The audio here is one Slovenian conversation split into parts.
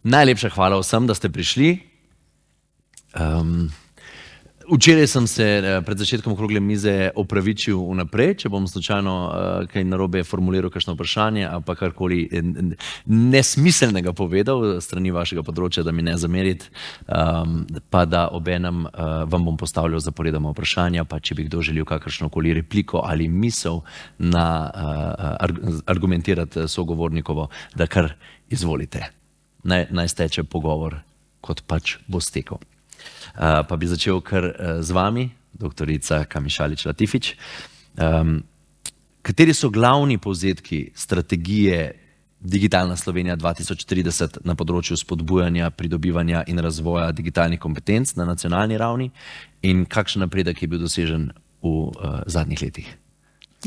Najlepša hvala vsem, da ste prišli. Včeraj sem se pred začetkom okrogle mize opravičil vnaprej, če bom slučajno kaj narobe formuliral, kakšno vprašanje ali pa karkoli nesmiselnega povedal strani vašega področja, da mi ne zamerite, pa da obenem vam bom postavljal zaporedoma vprašanja, pa če bi kdo želel kakršnokoli repliko ali misel na argumentirati sogovornikovo, da kar izvolite. Naj steče pogovor, kot pač bo stekel. Pa bi začel kar z vami, doktorica Kamišalić Latifić. Kateri so glavni povzetki strategije Digitalna Slovenija 2030 na področju spodbujanja, pridobivanja in razvoja digitalnih kompetenc na nacionalni ravni in kakšen napredek je bil dosežen v zadnjih letih?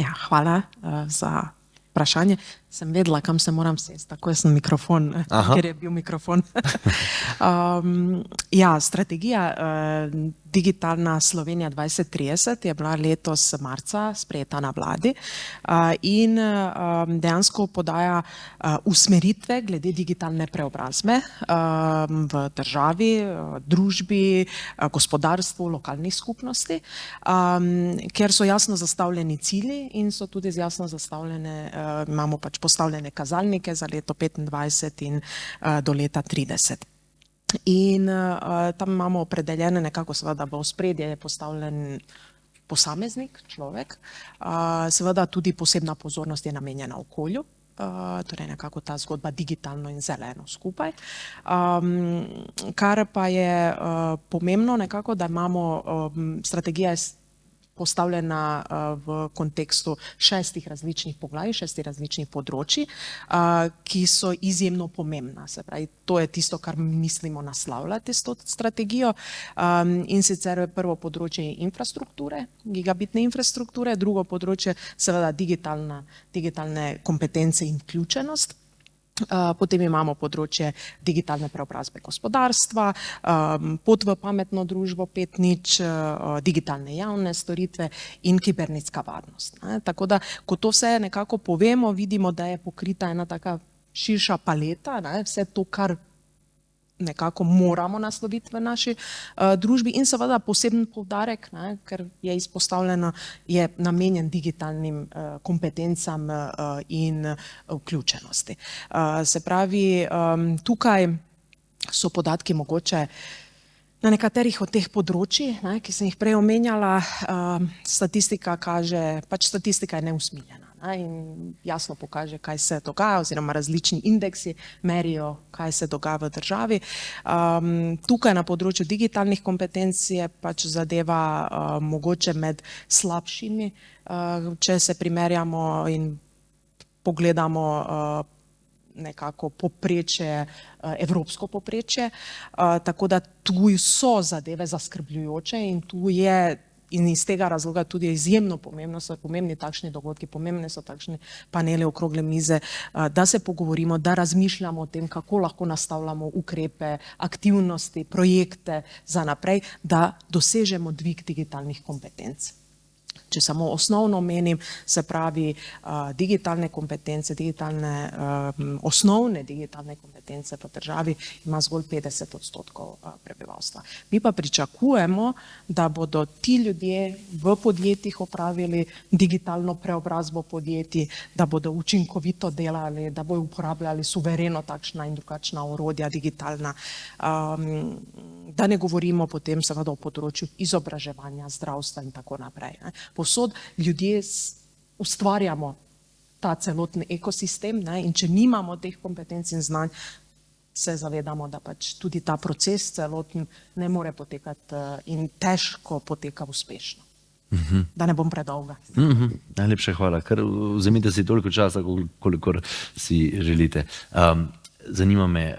Ja, hvala za vprašanje. Sem vedela, kam se moram sesti, tako sem mikrofon, ker je bil mikrofon. Strategija Digitalna Slovenija 2030 je bila letos marca sprejeta na vladi in dejansko podaja usmeritve glede digitalne preobrazbe v državi, družbi, gospodarstvu, lokalnih skupnosti, kjer so jasno zastavljeni cilji in so tudi jasno zastavljene, imamo pač postavljene kazalnike za leto 2025 in do leta 2030. In tam imamo opredeljene nekako, seveda v ospredje je postavljen posameznik, človek, seveda tudi posebna pozornost je namenjena okolju, torej nekako ta zgodba digitalno in zeleno skupaj. Kar pa je pomembno nekako, da imamo strategija postavljena v kontekstu 6 različnih poglavij, 6 različnih področij, ki so izjemno pomembna. Se pravi, to je tisto, kar mislimo naslavljati s to strategijo. In sicer prvo področje je infrastrukture, gigabitne infrastrukture, drugo področje seveda digitalne kompetence in vključenost. Potem imamo področje digitalne preobrazbe gospodarstva, pot v pametno družbo 5.0, digitalne javne storitve in kibernetska varnost. Tako da, ko to vse nekako povemo, vidimo, da je pokrita ena taka širša paleta, vse to, kar nekako moramo nasloviti v naši družbi in seveda poseben poudarek, ker je izpostavljeno, je namenjen digitalnim kompetencam in vključenosti. Se pravi, tukaj so podatki mogoče na nekaterih od teh področij, ki sem jih prej omenjala, statistika kaže, pač statistika je neusmiljena. In jasno pokaže, kaj se dogaja, oziroma različni indeksi merijo, kaj se dogaja v državi. Tukaj na področju digitalnih kompetenc je pač zadeva mogoče med slabšimi, če se primerjamo in pogledamo nekako povprečje, evropsko povprečje, tako da tu so zadeve zaskrbljujoče in tu je in iz tega razloga tudi izjemno pomembno, so pomembni takšni dogodki, pomembne so takšni paneli okrogle mize, da se pogovorimo, da razmišljamo o tem, kako lahko nastavljamo ukrepe, aktivnosti, projekte za naprej, da dosežemo dvig digitalnih kompetenc. Če samo osnovno omenim, se pravi digitalne kompetence, osnovne digitalne kompetence v državi ima zgolj 50% prebivalstva. Mi pa pričakujemo, da bodo ti ljudje v podjetjih opravili digitalno preobrazbo podjetij, da bodo učinkovito delali, da bodo uporabljali suvereno takšna in drugačna orodja digitalna, da ne govorimo potem seveda o področju izobraževanja, zdravstva in tako naprej. Povsod ljudje ustvarjamo ta celoten ekosistem in če nimamo teh kompetenc in znanj, se zavedamo, da pač tudi ta proces celoten ne more potekati in težko poteka uspešno. Da ne bom predolga. Najlepša hvala, ker vzemite si toliko časa, kolikor si želite. Zanima me,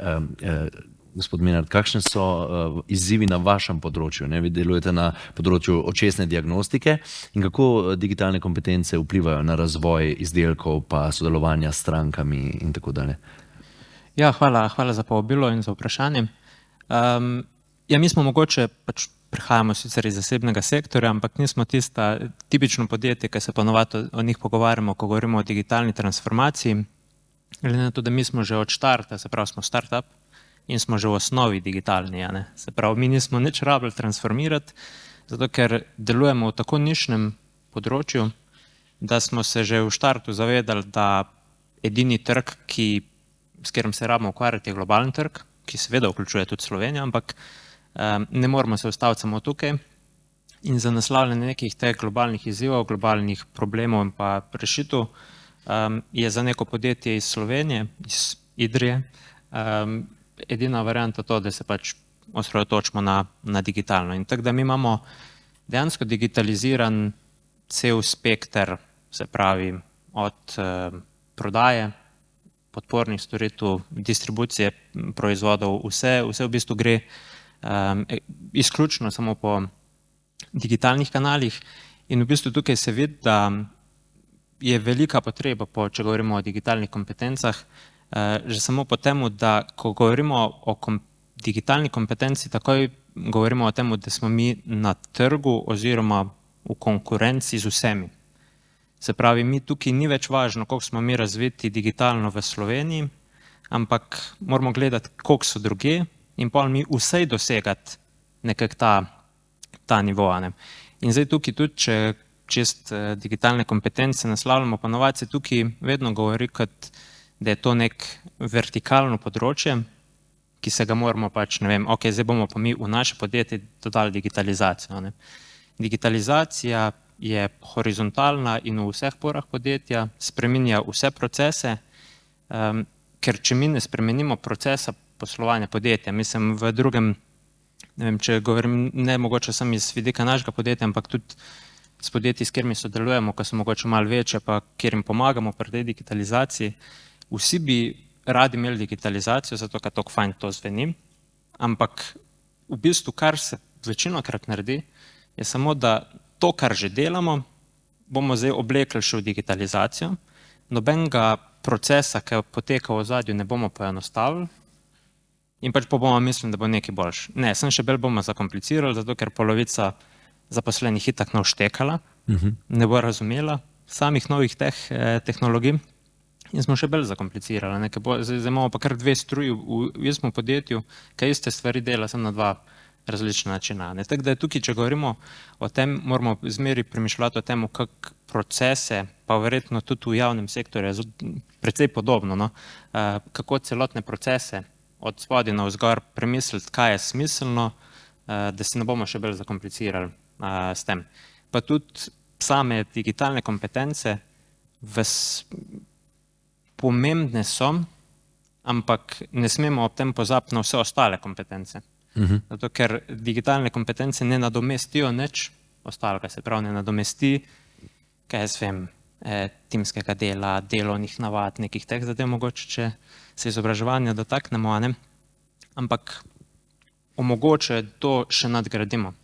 gospod Menard, kakšne so izzivi na vašem področju? Vi delujete na področju očesne diagnostike in kako digitalne kompetence vplivajo na razvoj izdelkov pa sodelovanja s strankami in tako dalje? Ja, hvala za povabilo in za vprašanje. Mi smo mogoče, pač prihajamo sicer iz zasebnega sektorja, ampak nismo tista tipično podjetje, ki se ponovadi o njih pogovarjamo, ko govorimo o digitalni transformaciji. Glede na to, da mi smo že od štarta, se pravi smo startup, in smo že v osnovi digitalni. A ne? Se pravi, mi nismo nič rabili transformirati, zato ker delujemo v tako nišnem področju, da smo se že v štartu zavedali, da edini trg, s katerim se rabimo ukvarjati, je globalni trg, ki seveda vključuje tudi Slovenijo, ampak ne moramo se ustaviti samo tukaj. In za naslavljanje nekih teh globalnih izzivov, globalnih problemov in pa rešitev je za neko podjetje iz Slovenije, iz Idrije, edina varianta to, da se pač osredotočimo na digitalno. In tako da mi imamo dejansko digitaliziran cel spekter, se pravi od prodaje, podpornih storitev, distribucije proizvodov, vse v bistvu gre izključno samo po digitalnih kanalih in v bistvu tukaj se vidi, da je velika potreba po, če govorimo o digitalnih kompetencah, že samo po temu, da ko govorimo o digitalni kompetenci, takoj govorimo o temu, da smo mi na trgu oziroma v konkurenci z vsemi. Se pravi, mi tukaj ni več važno, koliko smo mi razviti digitalno v Sloveniji, ampak moramo gledati, koliko so druge in pol mi vsej dosegati nekak ta nivo. Ne? In zdaj tukaj tudi, če čist digitalne kompetence naslavljamo, ponovadi se tukaj vedno govori, kot da je to nek vertikalno področje, ki se ga moramo pač, ne vem, ok, zdaj bomo pa mi v naše podjetje dodali digitalizacijo. Ne? Digitalizacija je horizontalna in v vseh porah podjetja, spreminja vse procese, ker če mi ne spremenimo procesa poslovanja podjetja, mislim v drugem, ne vem, če govorim ne mogoče sem iz vidika našega podjetja, ampak tudi s podjetji, s katerimi sodelujemo, ko so mogoče malo večje, pa kjer jim pomagamo pri tej digitalizaciji, vsi bi radi imeli digitalizacijo, zato ker tako fajn to zveni, ampak v bistvu, kar se večinokrat naredi, je samo, da to, kar že delamo, bomo zdaj oblekli še v digitalizacijo, nobenega procesa, ki poteka v ozadju, ne bomo poenostavili in pač pa bomo mislili, da bo nekaj boljše. Ne, sem še bolj bomo zakomplicirali, zato ker polovica zaposlenih itak ne vštekala, ne bo razumela samih novih tehnologij in smo še bolj zakomplicirali. Zdaj imamo pa kar dve struji v istem podjetju, ki iste stvari dela, sem na dva različna načina. Tako da je tukaj, če govorimo o tem, moramo zmeri premišljati o tem, kak procese, pa verjetno tudi v javnem sektorju je precej podobno, no? Kako celotne procese od spodaj na vzgor premisliti, kaj je smiselno, da si ne bomo še bolj zakomplicirali s tem. Pa tudi same digitalne kompetence pomembne so, ampak ne smemo ob tem pozabiti na vse ostale kompetence. Zato, ker digitalne kompetence ne nadomestijo nič ostalega, se pravi, ne nadomesti, kaj jaz vem, timskega dela, delovnih navad, nekih teh zadev, mogoče, če se izobraževanja dotaknemo, ne? Ampak omogoče to še nadgradimo.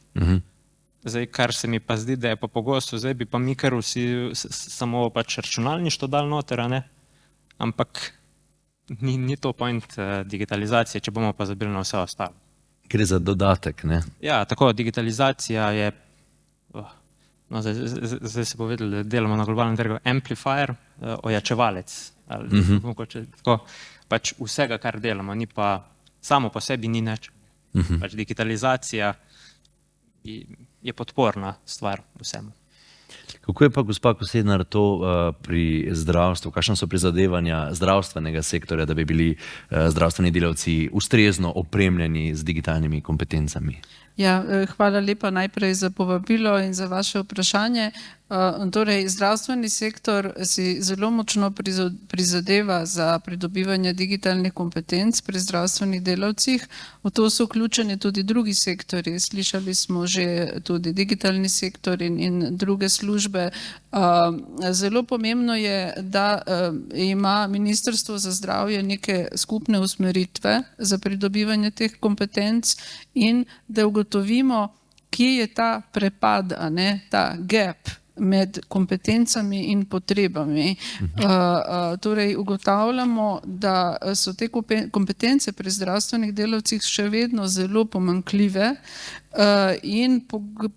Zdaj, kar se mi pa zdi, da je pa pogosto, zdaj bi pa mi kar vsi samo pač računalništvo dali noter, ne? Ampak ni to point digitalizacije, če bomo pa zabili na vse ostalo. Gre za dodatek, ne? Ja, tako, digitalizacija je, no, zdaj se bo vedeli, da delamo na globalnem trgu, amplifier, ojačevalec, ali mogoče tako, pač vsega, kar delamo, ni pa samo po sebi ni nič. Pač digitalizacija je podporna stvar vsemu. Kako je pa, gospa Kosednar, to pri zdravstvu? Kakšna so prizadevanja zdravstvenega sektorja, da bi bili zdravstveni delavci ustrezno opremljeni z digitalnimi kompetencami? Ja, hvala lepa najprej za povabilo in za vaše vprašanje. Torej, zdravstveni sektor si zelo močno prizadeva za pridobivanje digitalnih kompetenc pri zdravstvenih delavcih. V to so vključeni tudi drugi sektorji. Slišali smo že tudi digitalni sektor in druge službe. Zelo pomembno je, da ima Ministrstvo za zdravje neke skupne usmeritve za pridobivanje teh kompetenc in da ugotovimo, kje je ta prepad, ta gap med kompetencami in potrebami. Torej, ugotavljamo, da so te kompetence pri zdravstvenih delavcih še vedno zelo pomanjkljive in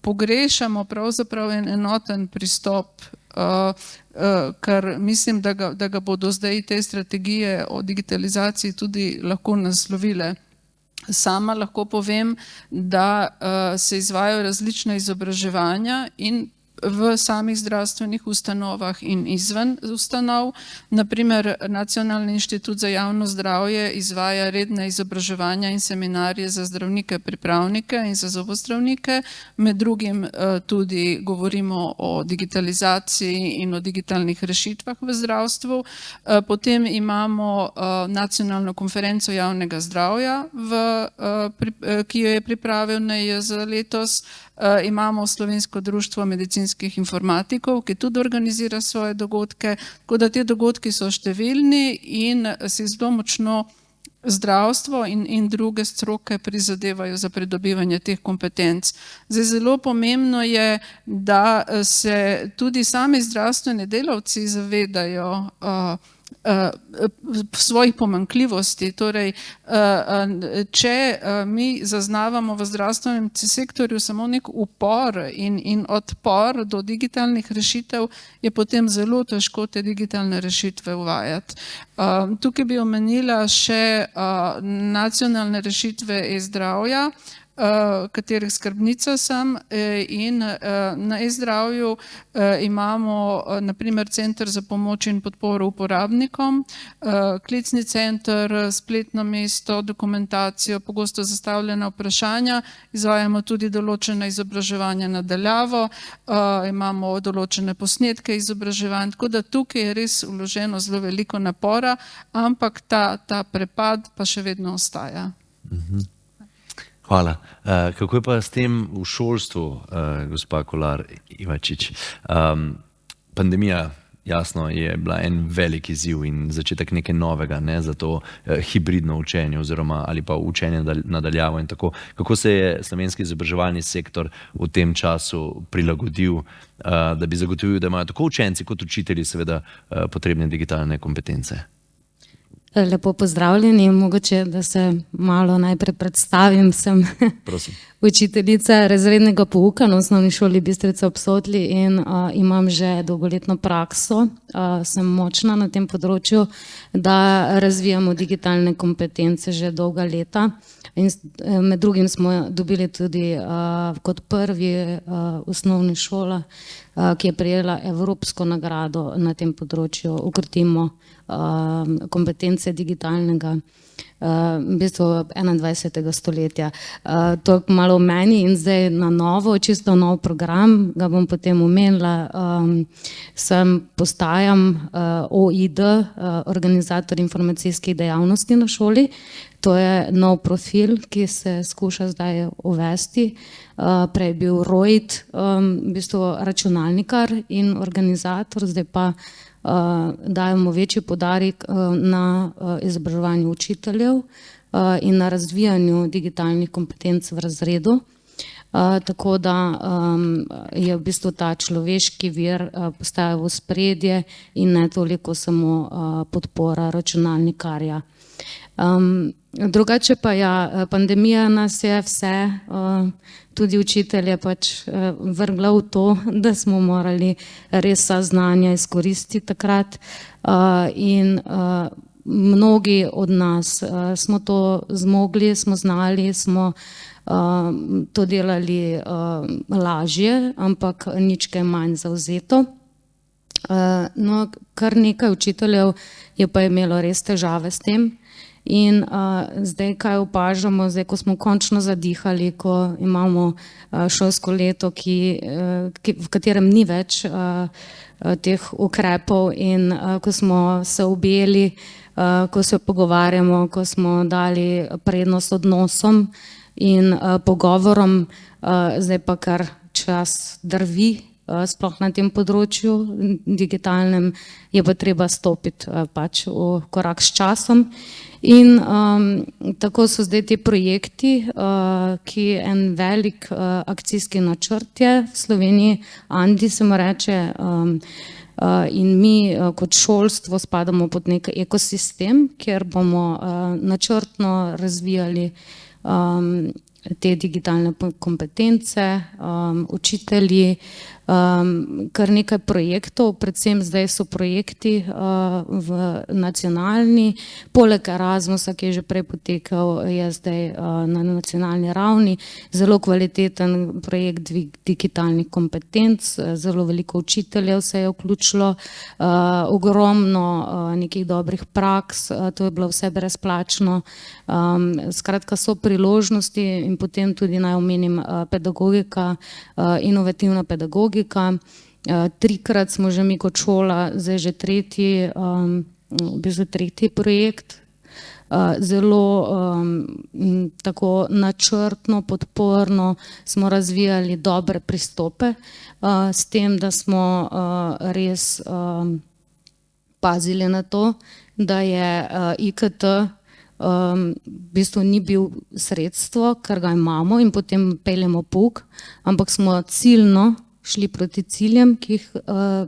pogrešamo pravzaprav en enoten pristop, kar mislim, da ga bodo zdaj te strategije o digitalizaciji tudi lahko naslovile. Sama lahko povem, da se izvajajo različna izobraževanja in v samih zdravstvenih ustanovah in izven ustanov. Naprimer, Nacionalni inštitut za javno zdravje izvaja redne izobraževanja in seminarje za zdravnike, pripravnike in za zobozdravnike. Med drugim tudi govorimo o digitalizaciji in o digitalnih rešitvah v zdravstvu. Potem imamo Nacionalno konferenco javnega zdravja, ki jo je pripravil NIJZ letos. Imamo Slovensko društvo medicinskih informatikov, ki tudi organizira svoje dogodke, tako da ti dogodki so številni in si zelo močno zdravstvo in druge stroke prizadevajo za pridobivanje teh kompetenc. Zdaj, zelo pomembno je, da se tudi sami zdravstveni delavci zavedajo svojih pomanjkljivosti. Torej, če mi zaznavamo v zdravstvenem sektorju samo nek upor in odpor do digitalnih rešitev, je potem zelo težko te digitalne rešitve uvajati. Tukaj bi omenila še nacionalne rešitve e-zdravja, katerih skrbnica sem, in na e-zdravju imamo naprimer Center za pomoč in podporo uporabnikom, klicni center, spletno mesto, dokumentacijo, pogosto zastavljena vprašanja, izvajamo tudi določena izobraževanja na daljavo, imamo določene posnetke izobraževanj, tako da tukaj je res vloženo zelo veliko napora, ampak ta prepad pa še vedno ostaja. Hvala. Kako je pa s tem v šolstvu, gospa Kolar Ivačič? Pandemija, jasno, je bila en velik izziv in začetek nekaj novega, ne, za to hibridno učenje oziroma ali pa učenje nadaljavo in tako. Kako se je slovenski izobraževalni sektor v tem času prilagodil, da bi zagotovil, da imajo tako učenci kot učitelji seveda potrebne digitalne kompetence? Lepo pozdravljeni, mogoče, da se malo najprej predstavim, sem učiteljica razrednega pouka na osnovni šoli Bistrica ob Sotli in imam že dolgoletno prakso, sem močna na tem področju, da razvijamo digitalne kompetence že dolga leta in med drugim smo dobili tudi kot prvi osnovni šola, ki je prejela evropsko nagrado na tem področju, ukrotimo kompetence digitalnega v bistvu 21. stoletja. To je malo v meni in zdaj na novo, čisto nov program, ga bom potem omenila, postajam OID, organizator informacijskih dejavnosti na šoli. To je nov profil, ki se skuša zdaj uvesti. Prej je bil ROID, v bistvu računalnikar in organizator, zdaj pa dajemo večji poudarek na izobraževanju učiteljev in na razvijanju digitalnih kompetenc v razredu. Tako da je v bistvu ta človeški vir postaja v ospredje in ne toliko samo podpora računalnikarja. Drugače pa ja, pandemija nas je vse, tudi učitelje pač vrgla v to, da smo morali res vsa znanja izkoristiti takrat in mnogi od nas smo to zmogli, smo znali, smo to delali lažje, ampak nič kaj manj zavzeto. No, kar nekaj učiteljev je pa imelo res težave s tem. In zdaj, kaj opažamo, zdaj, ko smo končno zadihali, ko imamo šolsko leto, v katerem ni več teh ukrepov in ko smo se objeli, ko se pogovarjamo, ko smo dali prednost odnosom in pogovorom, zdaj pa kar čas drvi, sploh na tem področju digitalnem, je pa treba stopiti pač v korak s časom. In tako so zdaj ti projekti, ki en velik akcijski načrt je v Sloveniji, Andi se mu reče, in mi kot šolstvo spadamo pod nek ekosistem, kjer bomo načrtno razvijali te digitalne kompetence, učitelji, kar nekaj projektov, predvsem zdaj so projekti v nacionalni, poleg Erasmusa, ki je že prej potekal, je zdaj na nacionalni ravni zelo kvaliteten projekt digitalnih kompetenc, zelo veliko učiteljev se je vključilo, ogromno nekih dobrih praks, to je bilo vse brezplačno. Skratka, so priložnosti in potem tudi naj omenim pedagogika, inovativna pedagogika. 3-krat smo že mi kot šola, zdaj že tretji projekt. Zelo tako načrtno, podporno smo razvijali dobre pristope, s tem, da smo res pazili na to, da je IKT v bistvu ni bil sredstvo, ker ga imamo in potem peljemo pouk, ampak smo ciljno šli proti ciljem, ki jih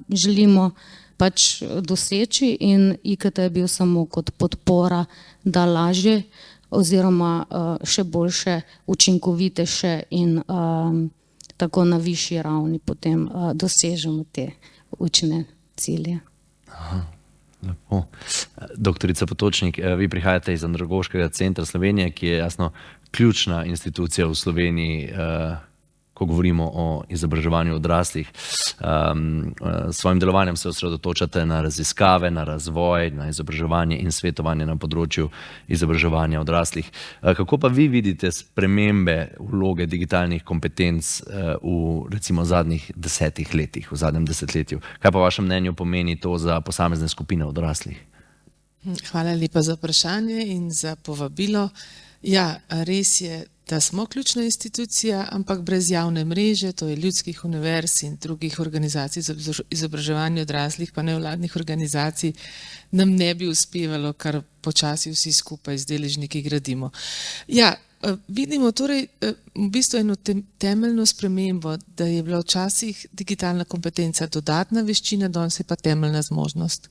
želimo pač doseči, in IKT je bil samo kot podpora, da lažje oziroma še boljše, učinkovitejše in tako na višji ravni potem dosežemo te učne cilje. Lepo. Doktorica Potočnik, vi prihajate iz Andragoškega centra Slovenije, ki je jasno ključna institucija v Sloveniji, ko govorimo o izobraževanju odraslih. S svojim delovanjem se osredotočate na raziskave, na razvoj, na izobraževanje in svetovanje na področju izobraževanja odraslih. Kako pa vi vidite spremembe vloge digitalnih kompetenc v recimo zadnjih 10 letih, v zadnjem desetletju? Kaj pa vašem mnenju pomeni to za posamezne skupine odraslih? Hvala lepa za vprašanje in za povabilo. Ja, res je, da smo ključna institucija, ampak brez javne mreže, to je ljudskih univerz in drugih organizacij za izobraževanje odraslih, pa nevladnih organizacij, nam ne bi uspevalo, kar počasi vsi skupaj z deležniki gradimo. Ja, vidimo torej v bistvu eno temeljno spremembo, da je bila včasih digitalna kompetenca dodatna veščina, danes je pa temeljna zmožnost.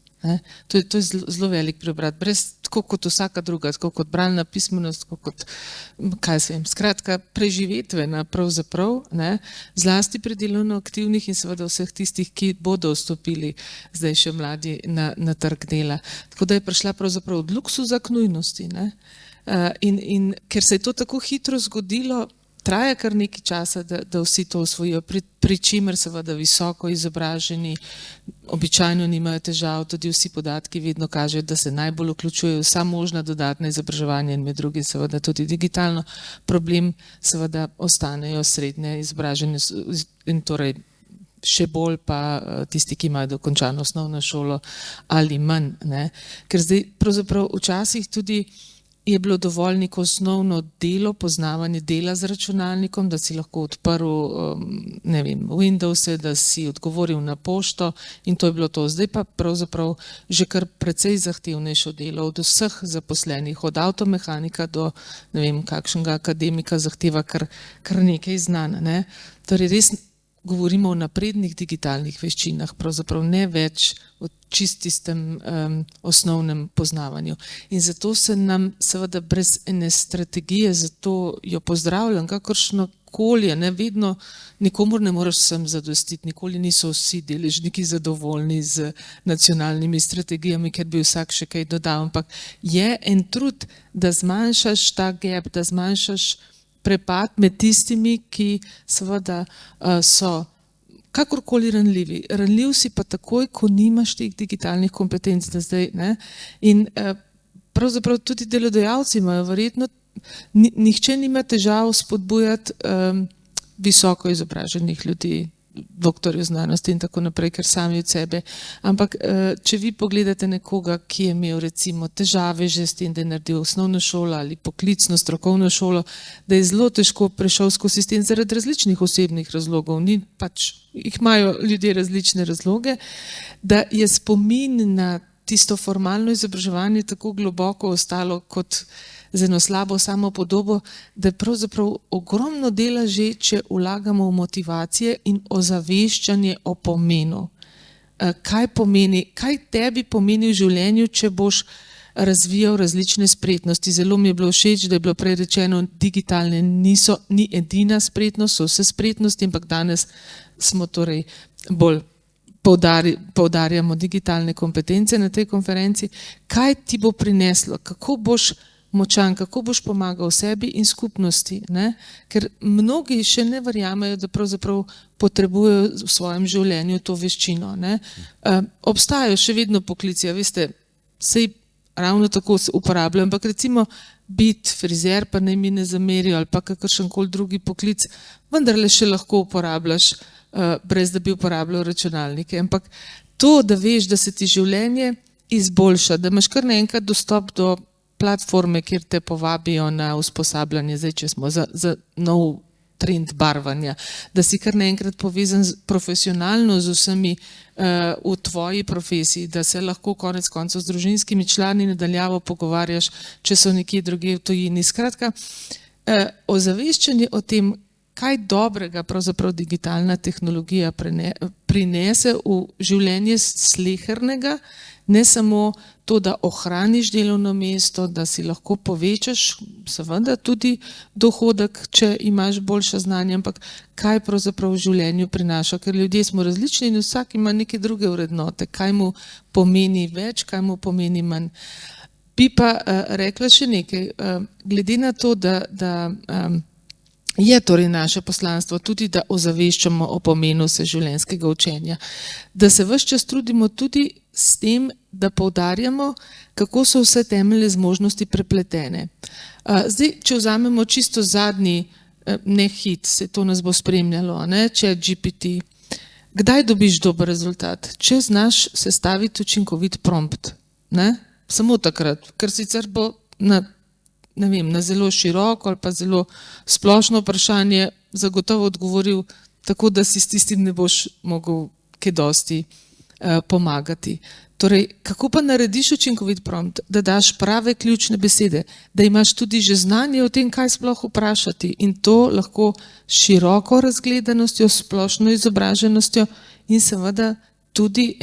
To je zelo velik preobrat, tako kot vsaka druga, tako kot bralna pismenost, tako kot, skratka, preživetvena pravzaprav, zlasti pri delovno aktivnih in seveda vseh tistih, ki bodo vstopili zdaj še mladi na trg dela. Tako da je prišla pravzaprav od luksuza k nujnosti. In ker se je to tako hitro zgodilo, traja kar nekaj časa, da vsi to osvojijo, pri čemer seveda visoko izobraženi običajno nimajo težav, tudi vsi podatki vedno kažejo, da se najbolj vključujejo vsa možna dodatna izobraževanja in med drugim seveda tudi digitalno. Problem seveda ostanejo srednje izobraženi in torej še bolj pa tisti, ki imajo dokončano osnovno šolo ali manj. Ker zdaj pravzaprav včasih tudi je bilo dovolj neko osnovno delo, poznavanje dela z računalnikom, da si lahko odprl Windows, da si odgovoril na pošto in to je bilo to. Zdaj pa pravzaprav že kar precej zahtevnejšo delo od vseh zaposlenih, od avtomehanika do kakšnega akademika zahteva kar nekaj znanja. Torej res govorimo o naprednih digitalnih veščinah, pravzaprav ne več o čististem osnovnem poznavanju. In zato se nam seveda brez ene strategije, zato jo pozdravljam, kakršno koli, vedno nikomur ne moreš vsem zadostiti, nikoli niso vsi deležniki zadovoljni z nacionalnimi strategijami, ker bi vsak še kaj dodal, ampak je en trud, da zmanjšaš ta gap, da zmanjšaš prepad med tistimi, ki seveda so kakorkoli ranljivi. Ranljiv si pa takoj, ko nimaš teh digitalnih kompetenc zdaj. In pravzaprav tudi delodajalci imajo verjetno, nihče nima težav spodbujati visoko izobraženih ljudi, doktorjev znanosti in tako naprej, ker sami od sebe. Ampak če vi pogledate nekoga, ki je imel recimo težave že s tem, da je naredil osnovno šolo ali poklicno strokovno šolo, da je zelo težko prešel skozi sistem zaradi različnih osebnih razlogov, jih imajo ljudje različne razloge, da je spomin na tisto formalno izobraževanje tako globoko ostalo kot z eno slabo samopodobo, da je pravzaprav ogromno dela že, če vlagamo v motivacije in ozaveščanje o pomenu. Kaj tebi pomeni v življenju, če boš razvijal različne spretnosti. Zelo mi je bilo všeč, da je bilo prej rečeno, digitalne ni edina spretnost, so vse spretnosti, ampak danes smo torej bolj poudarjamo digitalne kompetence na tej konferenci. Kaj ti bo prineslo? Kako boš močan, kako boš pomagal sebi in skupnosti? Ne? Ker mnogi še ne verjamejo, da pravzaprav potrebujejo v svojem življenju to veščino. Ne? Obstajajo še vedno poklici, veste, sej ravno tako se uporabljajo, ampak recimo biti frizer, pa naj mi ne zamerijo, ali pa kakršenkoli drugi poklic, vendarle še lahko uporabljaš, brez da bi uporabljal računalnike. Ampak to, da veš, da se ti življenje izboljša, da imaš kar naenkrat dostop do platforme, kjer te povabijo na usposabljanje, zdaj če smo za nov trend barvanja, da si kar naenkrat povezan profesionalno z vsemi v tvoji profesiji, da se lahko konec koncev z družinskimi člani nadaljavo pogovarjaš, če so nekje drugje v tujini. Skratka, ozaveščanje o tem, kaj dobrega pravzaprav digitalna tehnologija prinese v življenje slehernega, ne samo to, da ohraniš delovno mesto, da si lahko povečaš seveda tudi dohodek, če imaš boljša znanja, ampak kaj pravzaprav v življenju prinaša, ker ljudje smo različni in vsak ima neke druge vrednote, kaj mu pomeni več, kaj mu pomeni manj. Bi pa rekla še nekaj, glede na to, da je torej naše poslanstvo tudi, da ozaveščamo o pomenu vseživljenjskega učenja, da se ves čas trudimo tudi s tem, da poudarjamo, kako so vse temeljne zmožnosti prepletene. Zdaj, če vzamemo čisto zadnji hit, se to nas bo spremljalo, ChatGPT, kdaj dobiš dober rezultat? Če znaš sestaviti učinkovit prompt, ne? Samo takrat, ker sicer bo na zelo široko ali pa zelo splošno vprašanje zagotovo odgovoril tako, da si s tistim ne boš mogel kaj dosti pomagati. Torej, kako pa narediš učinkovit prompt? Da daš prave ključne besede, da imaš tudi že znanje o tem, kaj sploh vprašati, in to lahko s široko razgledanostjo, splošno izobraženostjo in seveda tudi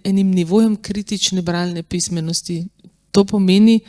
enim nivojem kritične bralne pismenosti. To pomeni,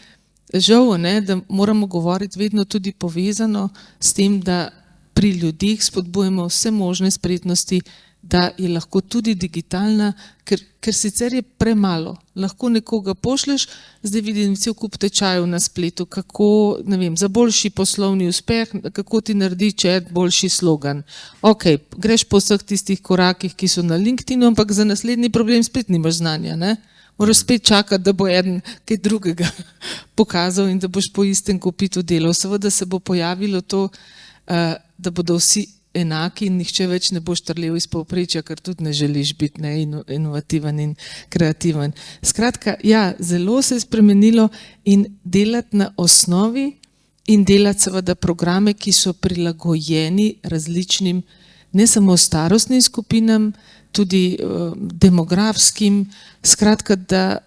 žal, da moramo govoriti vedno tudi povezano s tem, da pri ljudeh spodbujamo vse možne spretnosti, da je lahko tudi digitalna, ker sicer je premalo. Lahko nekoga pošleš, zdaj vidim cel kup tečajev na spletu, kako, za boljši poslovni uspeh, kako ti naredi chat boljši slogan. Ok, greš po vseh tistih korakih, ki so na LinkedInu, ampak za naslednji problem spet nimaš znanja, ne? Moraš spet čakati, da bo eden kaj drugega pokazal in da boš po istem kopitu delal. Seveda se bo pojavilo to, da bodo vsi enaki in nihče več ne bo štrlel iz povprečja, ker tudi ne želiš biti inovativen in kreativen. Skratka, ja, zelo se je spremenilo in delati na osnovi in delati seveda programe, ki so prilagojeni različnim, ne samo starostnim skupinam, tudi demografskim, skratka, da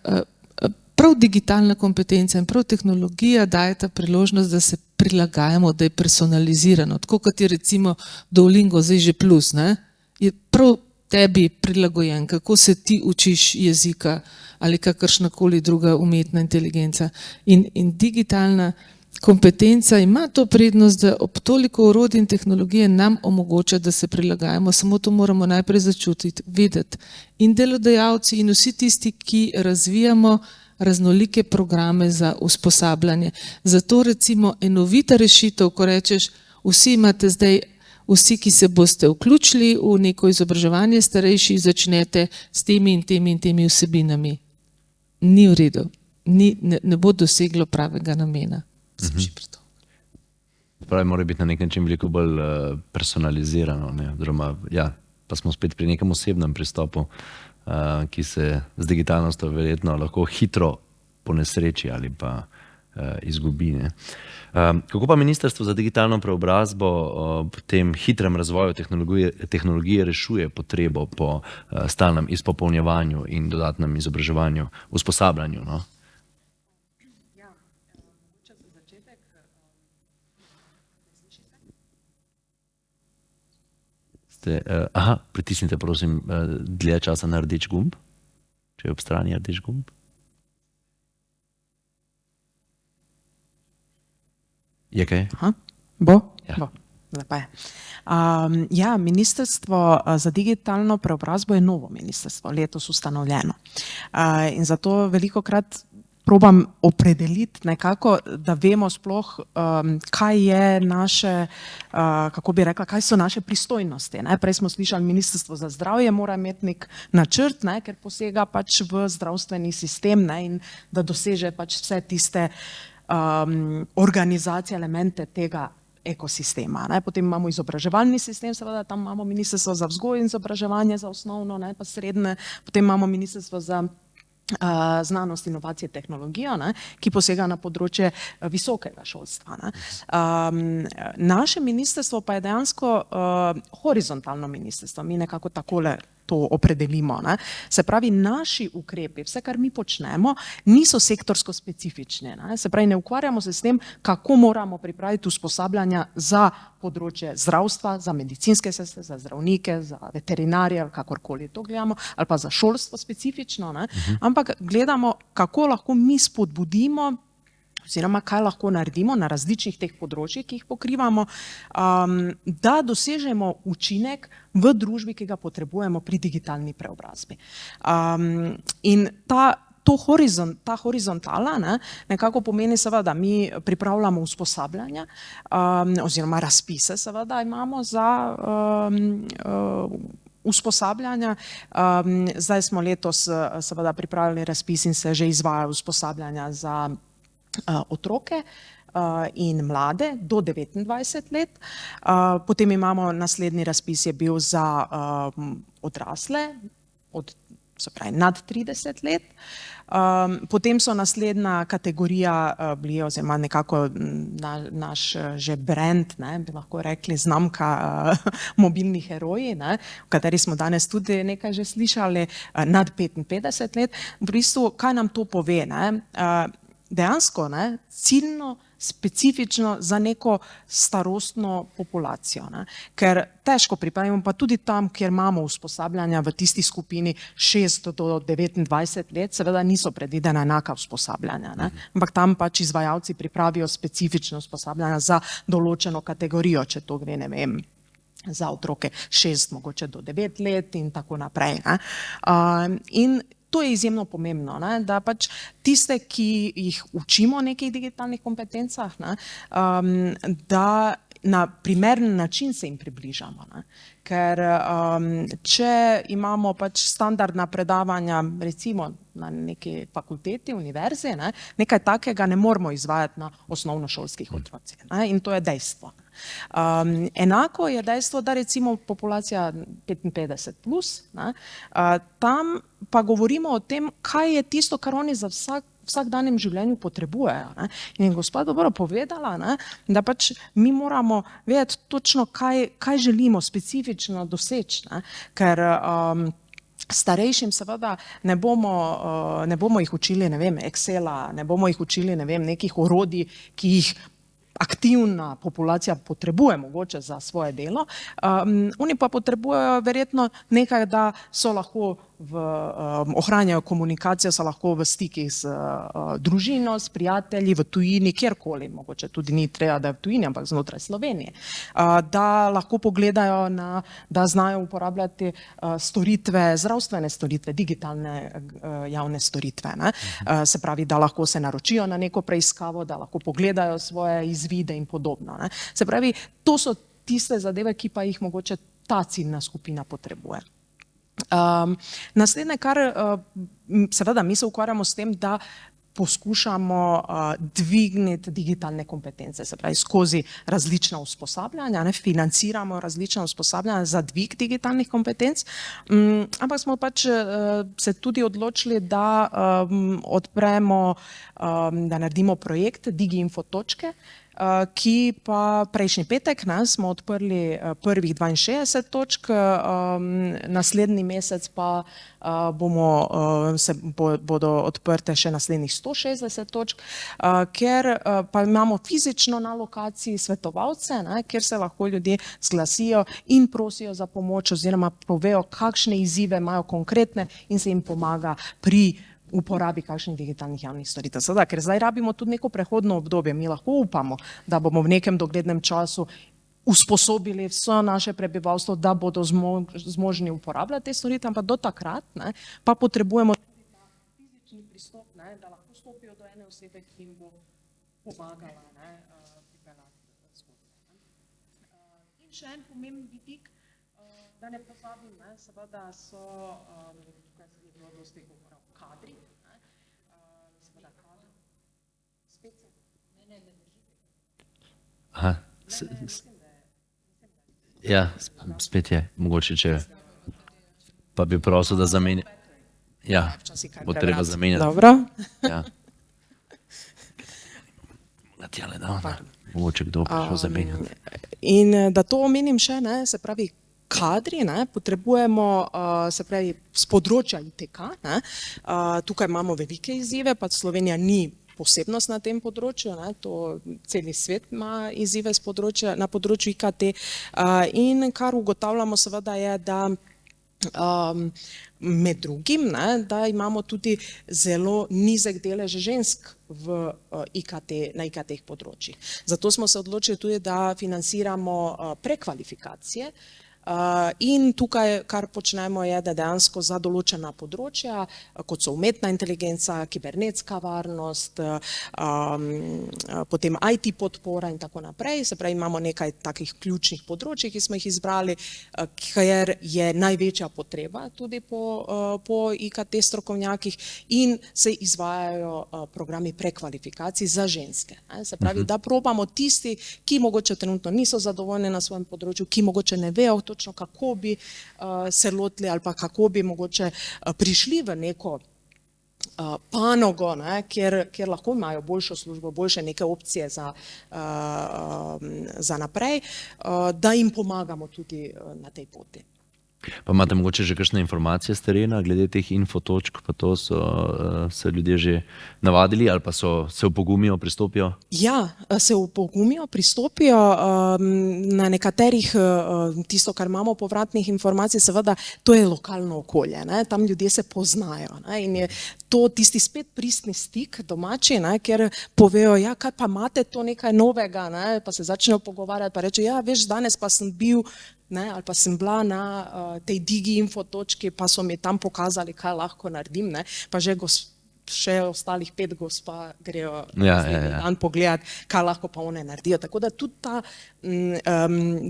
prav digitalna kompetenca in prav tehnologija dajeta priložnost, da se prilagajamo, da je personalizirano. Tako kot je recimo Duolingo zdaj že plus, ne? Je prav tebi prilagojen, kako se ti učiš jezika ali kakršnakoli druga umetna inteligenca. In digitalna kompetenca ima to prednost, da ob toliko orodij in tehnologije nam omogoča, da se prilagajamo, samo to moramo najprej začutiti, vedeti. In delodajalci in vsi tisti, ki razvijamo raznolike programe za usposabljanje. Zato recimo enovita rešitev, ko rečeš, vsi, ki se boste vključili v neko izobraževanje, starejši začnete s temi in temi in temi vsebinami. Ni v redu, ne bo doseglo pravega namena. Pravi, mora biti na nek način veliko bolj personalizirano, pa smo spet pri nekem osebnem pristopu, ki se z digitalnostjo verjetno lahko hitro ponesreči ali pa izgubi. Kako pa Ministrstvo za digitalno preobrazbo v tem hitrem razvoju tehnologije rešuje potrebo po stalnem izpopolnjevanju in dodatnem izobraževanju, usposabljanju? Pritisnite prosim dlje časa na rdeč gumb, če je ob strani rdeč gumb. Je kaj? Aha. Bo? Ja. Bo. Lepo je. Ja, Ministrstvo za digitalno preobrazbo je novo ministrstvo, letos ustanovljeno. In zato velikokrat probam opredeliti nekako, da vemo sploh, kaj je naše, kako bi rekla, kaj so naše pristojnosti. Ne? Prej smo slišali, Ministrstvo za zdravje mora imeti nek načrt, ne? Ker posega pač v zdravstveni sistem, ne? In da doseže pač vse tiste organizacije, elemente tega ekosistema. Ne? Potem imamo izobraževalni sistem, seveda tam imamo Ministrstvo za vzgojo in izobraževanje za osnovno, ne? Pa srednje, potem imamo Ministrstvo za znanost, inovacije, tehnologijo, ne, ki posega na področje visokega šolstva. Ne. Naše ministrstvo pa je dejansko horizontalno ministrstvo, mi nekako takole to opredelimo. Ne. Se pravi, naši ukrepi, vse, kar mi počnemo, niso sektorsko specifični. Ne. Se pravi, ne ukvarjamo se s tem, kako moramo pripraviti usposabljanja za področje zdravstva, za medicinske sestre, za zdravnike, za veterinarje, ali kakorkoli to gledamo, ali pa za šolstvo specifično, ne. Ampak gledamo, kako lahko mi spodbudimo oziroma kaj lahko naredimo na različnih teh področjih, ki jih pokrivamo, da dosežemo učinek v družbi, ki ga potrebujemo pri digitalni preobrazbi. In ta horizontala, ne, nekako pomeni seveda, da mi pripravljamo usposabljanja oziroma razpise seveda imamo za usposabljanja. Zdaj smo letos seveda pripravili razpis in se že izvaja usposabljanja za otroke in mlade do 29 let. Potem imamo naslednji razpis je bil za odrasle se pravi nad 30 let. Potem so naslednja kategorija bili oziroma nekako naš že brand, ne, bi lahko rekli znamka mobilni heroji, ne, v kateri smo danes tudi nekaj že slišali, nad 55 let. V bistvu, kaj nam to pove? Ne? Dejansko, ne, ciljno, specifično za neko starostno populacijo, ne. Ker težko pripravimo, pa tudi tam, kjer imamo usposabljanja v tisti skupini 6 do 29 let, seveda niso predvidena enaka usposabljanja, ne. Ampak tam pač izvajalci pripravijo specifično usposabljanja za določeno kategorijo, če to gre, ne vem, za otroke 6, mogoče do 9 let in tako naprej. Ne. In to je izjemno pomembno, ne, da pač tiste, ki jih učimo o nekih digitalnih kompetencah, ne, da na primeren način se jim približamo. Ne. Ker če imamo pač standardna predavanja, recimo na neki fakulteti, univerzi, ne, nekaj takega ne moramo izvajati na osnovnošolskih otrocih. Ne, in to je dejstvo. Enako je dejstvo, da recimo populacija 55 plus, ne, tam pa govorimo o tem, kaj je tisto, kar oni za vsakdanjem življenju potrebujejo. Ne. In je gospa dobro povedala, ne, da pač mi moramo vedeti točno, kaj želimo specifično doseči, ne, ker starejšim seveda ne bomo jih učili, ne vem, Excela, ne bomo jih učili, ne vem, nekih orodij, ki jih aktivna populacija potrebuje mogoče za svoje delo. Oni pa potrebujejo verjetno nekaj, da so lahko ohranjajo komunikacijo, so lahko v stikih z družino, s prijatelji, v tujini, kjerkoli, mogoče tudi ni treba, da je v tujini, ampak znotraj Slovenije. Da lahko pogledajo da znajo uporabljati storitve, zdravstvene storitve, digitalne javne storitve, ne. Se pravi, da lahko se naročijo na neko preiskavo, da lahko pogledajo svoje izvide in podobno, ne. Se pravi, to so tiste zadeve, ki pa jih mogoče ta ciljna skupina potrebuje. Naslednje, kar seveda mi se ukvarjamo s tem, da poskušamo dvigniti digitalne kompetence, se pravi skozi različna usposabljanja, ne, financiramo različna usposabljanja za dvig digitalnih kompetenc, ampak smo pač se tudi odločili, da odpremo, da naredimo projekt Digi-info točke, ki pa prejšnji petek, ne, smo odprli prvih 62 točk, naslednji mesec pa bodo odprte še naslednjih 160 točk, ker pa imamo fizično na lokaciji svetovalce, ne, kjer se lahko ljudje zglasijo in prosijo za pomoč oziroma povejo, kakšne izzive imajo konkretne in se jim pomaga pri uporabi kakšnih digitalnih javnih storitev. Seveda, ker zdaj rabimo tudi neko prehodno obdobje. Mi lahko upamo, da bomo v nekem doglednem času usposobili vse naše prebivalstvo, da bodo zmožni uporabljati te storitve, ampak do takrat, ne, pa potrebujemo tudi ta fizični pristop, ne, da lahko stopijo do ene osebe, ki jim bo pomagala, ne, pripeljati zgodbe. In še en pomemben vidik, da ne pozabim, ne, seveda so, tukaj se je bilo dosti govora o kadri, ne, seveda kadri, spet se, ne drži. Aha. Ja, spet je, mogoče če pa bi prosil, da zamenja. Ja, bo treba zamenjati. Dobro. Ja. Natjale davna, mogoče kdo prišel zamenjati. In da to omenim še, ne, se pravi, kadri, ne, potrebujemo, se pravi, z področja ITK, ne, tukaj imamo velike izzive, pa Slovenija ni posebnost na tem področju, ne, to celi svet ima izzive z področja, na področju IKT, in kar ugotavljamo seveda je, da med drugim, ne, da imamo tudi zelo nizek delež žensk v na IKT področjih. Zato smo se odločili tudi, da financiramo prekvalifikacije. In tukaj, kar počnemo, je, da dejansko za določena področja, kot so umetna inteligenca, kibernetska varnost, potem IT podpora in tako naprej, se pravi, imamo nekaj takih ključnih področij, ki smo jih izbrali, ker je največja potreba tudi po IKT strokovnjakih in se izvajajo programi prekvalifikacij za ženske. Se pravi, da probamo tisti, ki mogoče trenutno niso zadovoljni na svojem področju, ki mogoče ne vejo točno, kako bi se lotili ali pa kako bi mogoče prišli v neko panogo, ne, kjer lahko imajo boljšo službo, boljše neke opcije za naprej, da jim pomagamo tudi na tej poti. Pa imate mogoče že kakšne informacije s terena glede teh infotočk, pa to so se ljudje že navadili ali pa se opogumijo, pristopijo? Ja, se opogumijo, pristopijo, na nekaterih, tisto, kar imamo povratnih informacij, seveda, to je lokalno okolje, ne, tam ljudje se poznajo, ne, in je to tisti spet pristni stik domači, ne, kjer povejo, ja, kaj pa imate to nekaj novega, ne, pa se začnejo pogovarjati, pa rečejo, ja, veš, danes pa sem bil, ne, ali pa sem bila na tej digi info točki, pa so mi tam pokazali, kaj lahko naredim, ne, pa še ostalih 5 gospa grejo dan pogledati, kaj lahko pa one naredijo. Tako da tudi ta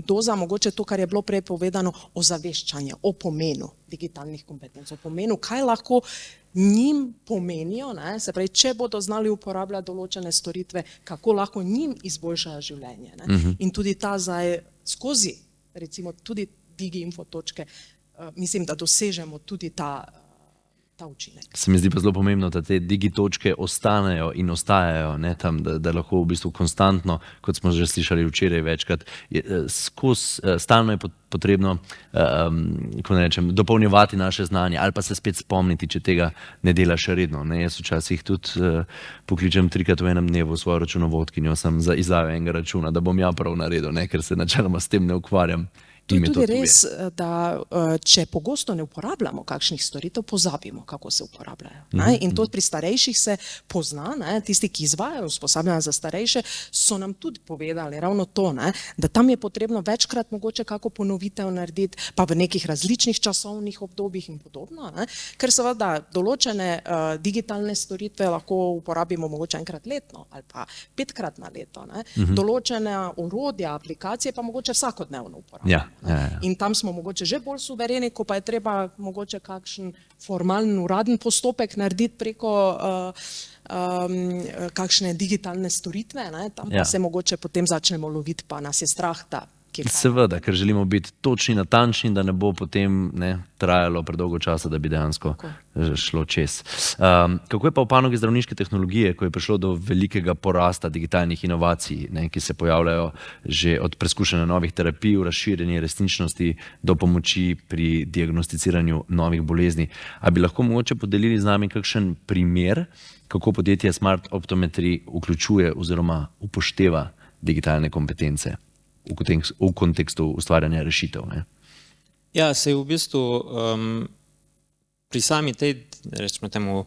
doza, mogoče to, kar je bilo prej povedano, ozaveščanje o pomenu digitalnih kompetenc, o pomenu, kaj lahko njim pomenijo, ne, se pravi, če bodo znali uporabljati določene storitve, kako lahko njim izboljšajo življenje. Ne. In tudi ta zdaj skozi recimo tudi digi info točke, mislim, da dosežemo tudi ta učinek. Se mi zdi pa zelo pomembno, da te digi točke ostanejo in ostajajo, ne, tam, da lahko v bistvu konstantno, kot smo že slišali včeraj večkrat, stalno je potrebno kako ne rečem, dopolnjevati naše znanje ali pa se spet spomniti, če tega ne dela še redno. Ne. Jaz včasih tudi pokličem 3-krat v enem dnevu svojo računovodkinjo, sem za izdajo enega računa, da bom ja prav naredil, ne, ker se načeloma s tem ne ukvarjam. To je tudi res, da če pogosto ne uporabljamo kakšnih storitev, pozabimo, kako se uporabljajo. Ne? In to pri starejših se pozna, ne? Tisti, ki izvajajo usposabljanja za starejše, so nam tudi povedali ravno to, ne? Da tam je potrebno večkrat mogoče kako ponovitev narediti, pa v nekih različnih časovnih obdobjih in podobno, ne? Ker seveda določene digitalne storitve lahko uporabimo mogoče enkrat letno ali pa 5-krat na leto, ne? Določene orodja, aplikacije pa mogoče vsakodnevno uporabljamo. Ja. In tam smo mogoče že bolj suvereni, ko pa je treba mogoče kakšen formalen, uraden postopek narediti preko kakšne digitalne storitve, ne? Tam pa se mogoče potem začnemo loviti, pa nas je strah, da seveda, ker želimo biti točni, natančni, da ne bo potem trajalo predolgo časa, da bi dejansko šlo čez. Kako je pa v panogi zdravniške tehnologije, ko je prišlo do velikega porasta digitalnih inovacij, ne, ki se pojavljajo že od preskušanja novih terapij, razširjanja resničnosti do pomoči pri diagnosticiranju novih bolezni. A bi lahko mogoče podelili z nami kakšen primer, kako podjetje Smart Optometry vključuje oziroma upošteva digitalne kompetence v kontekstu ustvarjanja rešitev? Ne? Ja, se v bistvu pri sami tej, rečemo temu,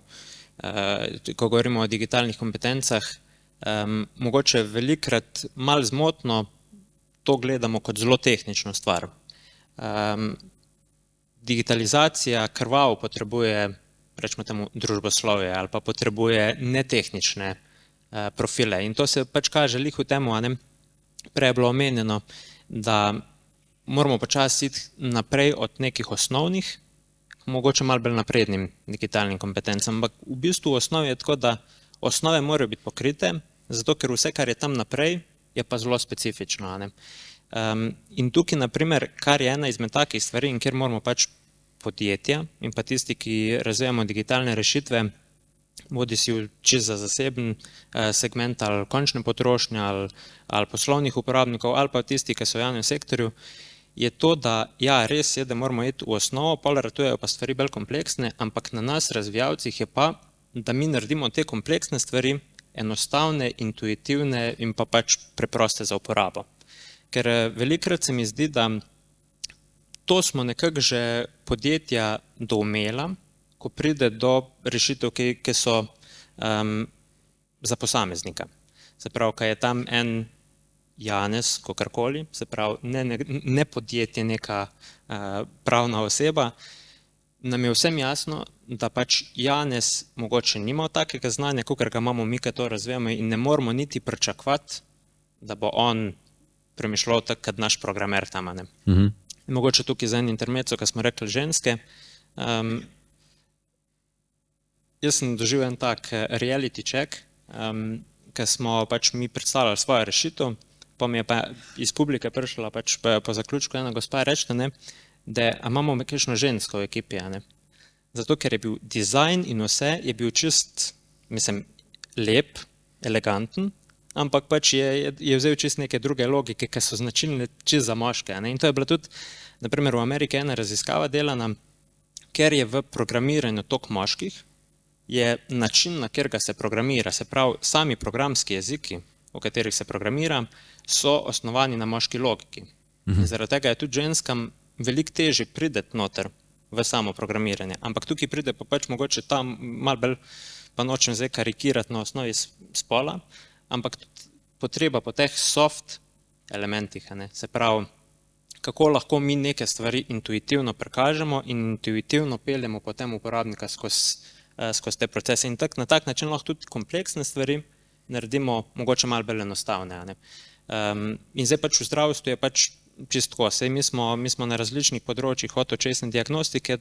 ko govorimo o digitalnih kompetencah, mogoče velikrat malo zmotno to gledamo kot zelo tehnično stvar. Digitalizacija krvavo potrebuje, rečemo temu, družboslovje ali pa potrebuje netehnične profile in to se pač kaže lih v temu, prej je bilo omenjeno, da moramo počasi iti naprej od nekih osnovnih, mogoče malo bolj naprednim digitalnim kompetencam, ampak v bistvu v osnovi je tako, da osnove morajo biti pokrite, zato ker vse, kar je tam naprej, je pa zelo specifično. In tukaj, naprimer, kar je ena izmed takih stvari in kjer moramo pač podjetja in pa tisti, ki razvijamo digitalne rešitve, bodi si čisto za zaseben segment ali končne potrošnje ali poslovnih uporabnikov ali pa tisti, ki so v javnem sektorju, je to, da ja, res je, da moramo iti v osnovo, pol ratujejo pa stvari bolj kompleksne, ampak na nas, razvijalcih, je pa, da mi naredimo te kompleksne stvari enostavne, intuitivne in pa pač preproste za uporabo. Ker velikokrat se mi zdi, da to smo nekako že podjetja doumela, ko pride do rešitev, ki so za posameznika. Se pravi, kaj je tam en Janez, kakorkoli, se pravi, ne podjetje, neka pravna oseba, nam je vsem jasno, da pač Janez mogoče nima takega znanja, kakor ga imamo mi, ki to razvijamo in ne moramo niti pričakovati, da bo on premišljal tako, kot naš programer tam. Mogoče tukaj za en intermezzo, ko smo rekli ženske, jaz sem doživel en tak reality check, ko smo pač mi predstavljali svojo rešitev, pa mi je pa iz publike prišla pač po zaključku ena gospa reči, da imamo kakšno žensko v ekipi. Zato, ker je bil dizajn in vse je bil čist, mislim, lep, eleganten, ampak pač je vzel čist neke druge logike, ki so značilne čist za moške. In to je bila tudi, naprimer v Ameriki ena raziskava delana, ker je v programiranju toliko moških, je način, na kjer ga se programira, se pravi, sami programski jeziki, v katerih se programira, so osnovani na moški logiki. Zaradi tega je tudi ženskam veliko težje prideti noter v samo programiranje. Ampak tukaj pride pa pač mogoče tam malo bolj, pa nočem zdaj karikirati na osnovi spola, ampak potreba po teh soft elementih, se pravi, kako lahko mi neke stvari intuitivno prikažemo in intuitivno peljemo potem uporabnika skozi te procese. In na tak način lahko tudi kompleksne stvari naredimo mogoče malo bolj enostavne. In zdaj pač v zdravstvu je pač čisto tako. Sej mi smo na različnih področjih od očesne diagnostike,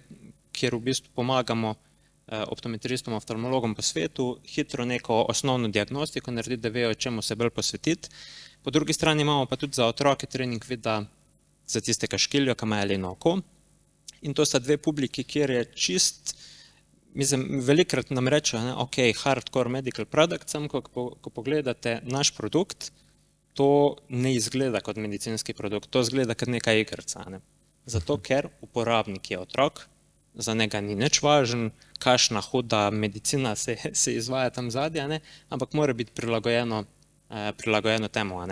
kjer v bistvu pomagamo optometristom, oftalmologom po svetu, hitro neko osnovno diagnostiko narediti, da vejo, čemu se bolj posvetiti. Po drugi strani imamo pa tudi za otroke trening vida za tiste, ki škilijo, ki imajo leno oko. In to sta dve publiki, kjer je čist, mislim, velikrat nam rečejo, ok, hardcore medical product, sam ko pogledate naš produkt, to ne izgleda kot medicinski produkt, to izgleda kot neka igrica. Zato, ker uporabnik je otrok, za njega ni nič važen, kakšna huda medicina se izvaja tam zadnja, ampak mora biti prilagojeno temu.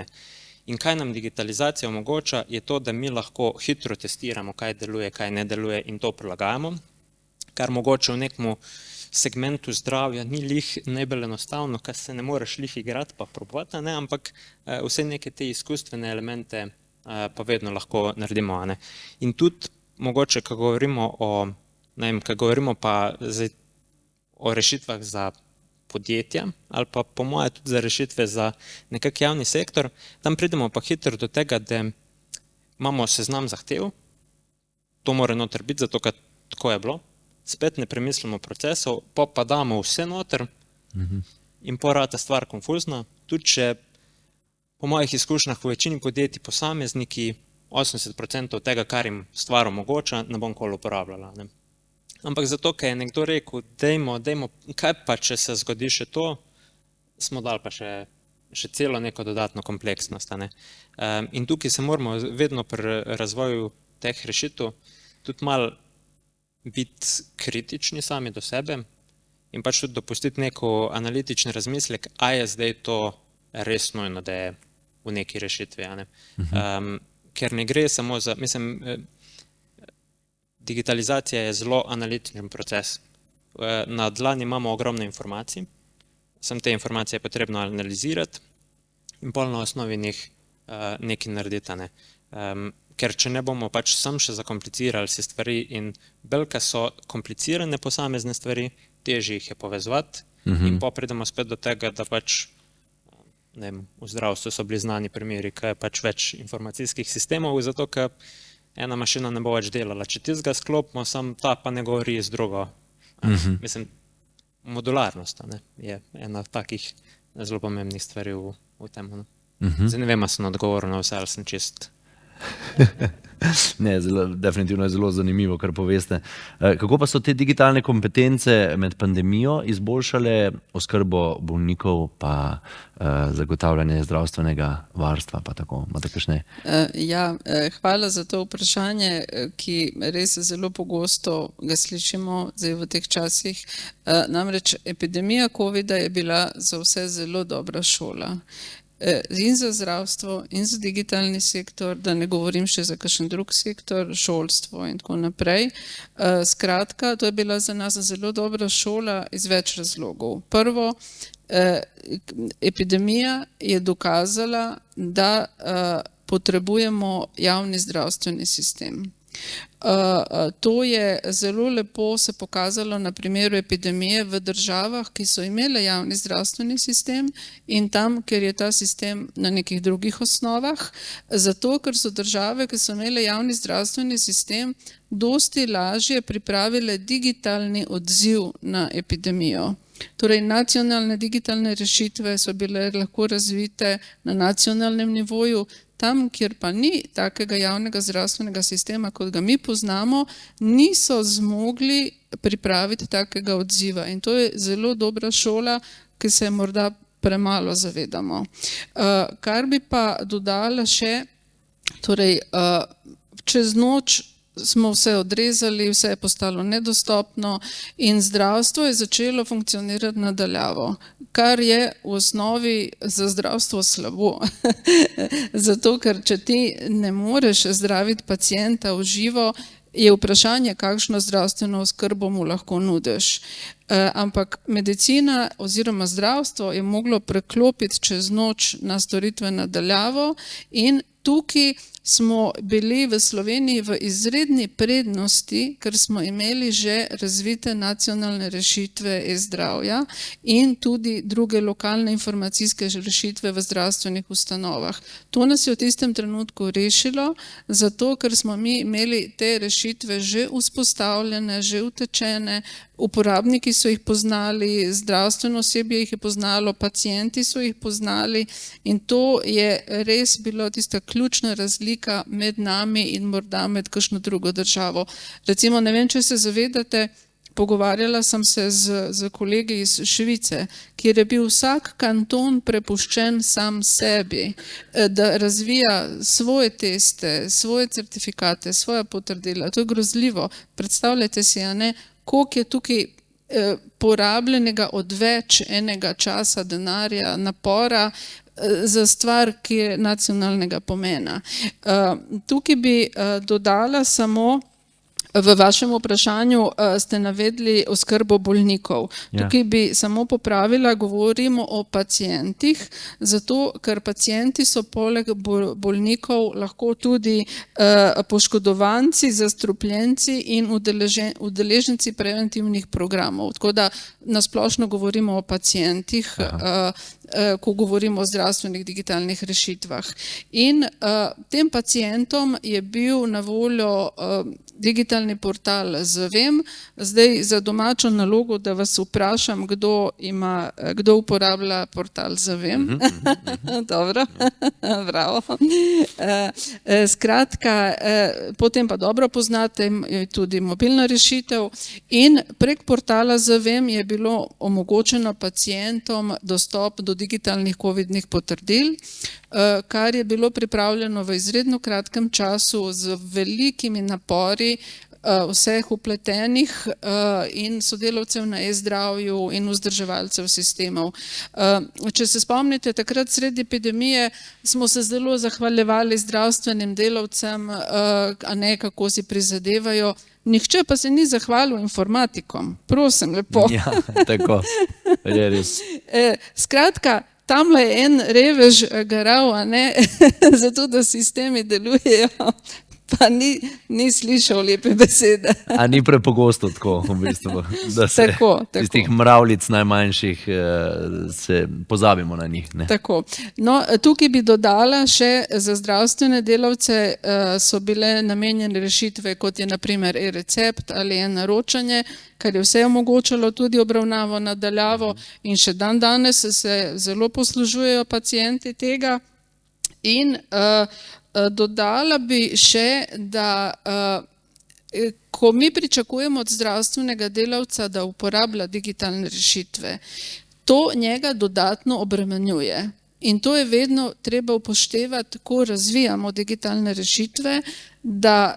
In kaj nam digitalizacija omogoča, je to, da mi lahko hitro testiramo, kaj deluje, kaj ne deluje in to prilagajamo, kar mogoče v nekem segmentu zdravja ni lih najbolj enostavno, kar se ne moreš lih igrati pa probati, ampak vse neke te izkustvene elemente pa vedno lahko naredimo. In tudi mogoče, ko govorimo pa o rešitvah za podjetja ali pa po moje tudi za rešitve za nekak javni sektor, tam pridemo pa hitro do tega, da imamo seznam zahtev, to mora noter biti, zato ker tako je bilo, spet ne premislimo procesov, pa damo vse noter in porata stvar konfuzna, tudi če po mojih izkušnjah v večini podjetij posamezniki 80% tega, kar jim stvar omogoča, ne bom koli uporabljala. Ampak zato, ker je nekdo rekel, dajmo, kaj pa, če se zgodi še to, smo dali pa še celo neko dodatno kompleksnost. In tukaj se moramo vedno pri razvoju teh rešitev tudi malo biti kritični sami do sebe in pač tudi dopustiti neko analitični razmislek, a je zdaj to res nujno, da je v neki rešitvi. Ker ne gre samo za, mislim, digitalizacija je zelo analitičen proces. na dlani imamo ogromno informacij, sem te informacije potrebno analizirati in pol na osnovi njih nekaj narediti. Ne. Ker če ne bomo pač sam še zakomplicirali si stvari in belka so komplicirane posamezne stvari, težje jih je povezovati in pa pridemo spet do tega, da pač ne vem, v zdravstvu so bili znani primeri, kaj je pač več informacijskih sistemov, zato ker ena mašina ne bo več delala. Če tistega sklopimo, sam ta pa ne govori z drugo. Mislim, modularnost je ena takih zelo pomembnih stvari v tem. Zdaj ne vem, ali sem odgovoril na vse, ali sem čist. Ne, definitivno je zelo zanimivo, kar poveste. Kako pa so te digitalne kompetence med pandemijo izboljšale oskrbo bolnikov pa zagotavljanje zdravstvenega varstva? Pa tako, imate kakšne? Hvala za to vprašanje, ki res zelo pogosto ga slišimo zdaj v teh časih. Namreč epidemija COVID-a je bila za vse zelo dobra šola. In za zdravstvo, in za digitalni sektor, da ne govorim še za kakšen drug sektor, šolstvo in tako naprej. Skratka, to je bila za nas zelo dobra šola iz več razlogov. Prvo, epidemija je dokazala, da potrebujemo javni zdravstveni sistem. To je zelo lepo se pokazalo na primeru epidemije v državah, ki so imele javni zdravstveni sistem in tam, ker je ta sistem na nekih drugih osnovah, zato ker so države, ki so imele javni zdravstveni sistem, dosti lažje pripravile digitalni odziv na epidemijo. Torej, nacionalne digitalne rešitve so bile lahko razvite na nacionalnem nivoju. Tam, kjer pa ni takega javnega zdravstvenega sistema, kot ga mi poznamo, niso zmogli pripraviti takega odziva. In to je zelo dobra šola, ki se morda premalo zavedamo. Kar bi pa dodala še, torej, čez noč smo vse odrezali, vse je postalo nedostopno in zdravstvo je začelo funkcionirati nadaljavo, kar je v osnovi za zdravstvo slabo. Zato, ker če ti ne moreš zdraviti pacienta v živo, je vprašanje, kakšno zdravstveno oskrbo mu lahko nudiš. Ampak medicina oziroma zdravstvo je moglo preklopiti čez noč na storitve nadaljavo in tukaj smo bili v Sloveniji v izredni prednosti, ker smo imeli že razvite nacionalne rešitve e-zdravja in tudi druge lokalne informacijske rešitve v zdravstvenih ustanovah. To nas je v tistem trenutku rešilo, zato ker smo mi imeli te rešitve že vzpostavljene, že utečene, uporabniki so jih poznali, zdravstveno osebje jih je poznalo, pacienti so jih poznali in to je res bila tista ključna razlika med nami in morda med kakšno drugo državo. Recimo, ne vem, če se zavedate, pogovarjala sem se z kolegi iz Švice, kjer je bil vsak kanton prepuščen sam sebi, da razvija svoje teste, svoje certifikate, svoja potrdila. To je grozljivo. Predstavljajte si, a ne, koliko je tukaj porabljenega odveč enega časa, denarja, napora za stvar, ki je nacionalnega pomena. Tukaj bi dodala samo, v vašem vprašanju ste navedli oskrbo bolnikov. Tukaj bi samo popravila, govorimo o pacientih, zato ker pacienti so poleg bolnikov lahko tudi poškodovanci, zastrupljenci in udeleženci preventivnih programov. Tako da nasplošno govorimo o pacientih, ko govorimo o zdravstvenih digitalnih rešitvah. In tem pacientom je bil na voljo digitalni portal Zavem. Zdaj za domačo nalogo, da vas vprašam, kdo uporablja portal Zavem. Dobro, bravo. Skratka, potem pa dobro poznate tudi mobilna rešitev in prek portala Zavem je bilo omogočeno pacientom dostop do digitalnih covidnih potrdil, kar je bilo pripravljeno v izredno kratkem času z velikimi napori vseh upletenih in sodelavcev na e-zdravju in vzdrževalcev sistemov. Če se spomnite, takrat sredi epidemije smo se zelo zahvaljevali zdravstvenim delavcem, a ne kako si prizadevajo. Nihče pa se ni zahvalil informatikom, prosim lepo. Ja, tako, je res. Skratka, tamle je en revež garal, a ne, zato da sistemi delujejo, pa ni slišal lepe besede. A ni prepogosto tako, v bistvu, da se Tako. iz teh mravljic najmanjših se pozabimo na njih. Ne? Tako. No, tukaj bi dodala še za zdravstvene delavce so bile namenjene rešitve, kot je na primer e-recept ali e-naročanje, kar je vse omogočalo tudi obravnavo nadaljavo in še dan danes se zelo poslužujejo pacienti tega. In dodala bi še, da ko mi pričakujemo od zdravstvenega delavca, da uporablja digitalne rešitve, to njega dodatno obremenjuje. In to je vedno treba upoštevati, ko razvijamo digitalne rešitve, da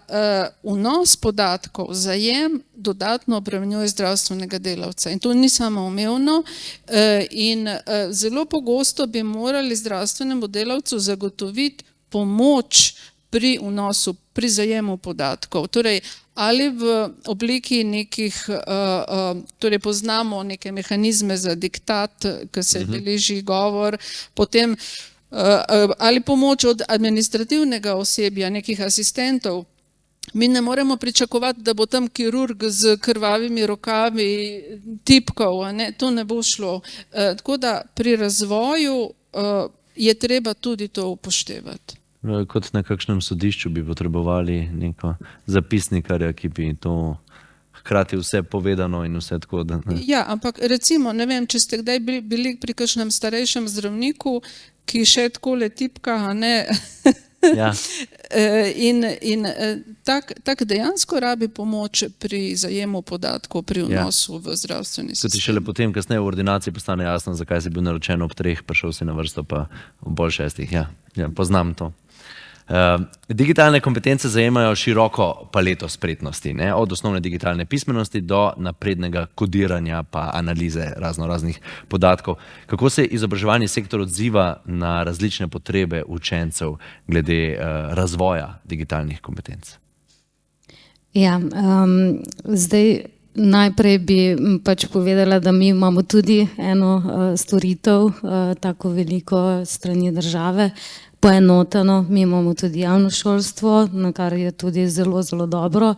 vnos podatkov, zajem dodatno obremenjuje zdravstvenega delavca. In to ni samoumevno in zelo pogosto bi morali zdravstvenemu delavcu zagotoviti pomoč pri vnosu, pri zajemu podatkov. Torej, ali v obliki nekih, torej poznamo neke mehanizme za diktat, ki se beleži govor, potem ali pomoč od administrativnega osebja, nekih asistentov. Mi ne moremo pričakovati, da bo tam kirurg z krvavimi rokami tipkal, ne? To ne bo šlo. Tako da pri razvoju je treba tudi to upoštevati. Kot na kakšnem sodišču bi potrebovali neko zapisnikarja, ki bi to hkrati vse povedano in vse tako. Da, ne. Ja, ampak recimo, ne vem, če ste kdaj bili pri kakšnem starejšem zdravniku, ki še takole tipka, a ne? Ja. In tak dejansko rabi pomoč pri zajemu podatkov, pri vnosu v zdravstveni sistem. Tudi šele potem, kasneje v ordinaciji postane jasno, zakaj si bil naročen ob 3, prišel si na vrsto pa ob bolj 6. Ja, poznam to. Digitalne kompetence zajemajo široko paleto spretnosti, ne? Od osnovne digitalne pismenosti do naprednega kodiranja pa analize raznih podatkov. Kako se izobraževalni sektor odziva na različne potrebe učencev glede razvoja digitalnih kompetenc? Ja, zdaj najprej bi pač povedala, da mi imamo tudi eno storitev, tako veliko strani države, poenoteno. Mi imamo tudi javno šolstvo, na kar je tudi zelo, zelo dobro.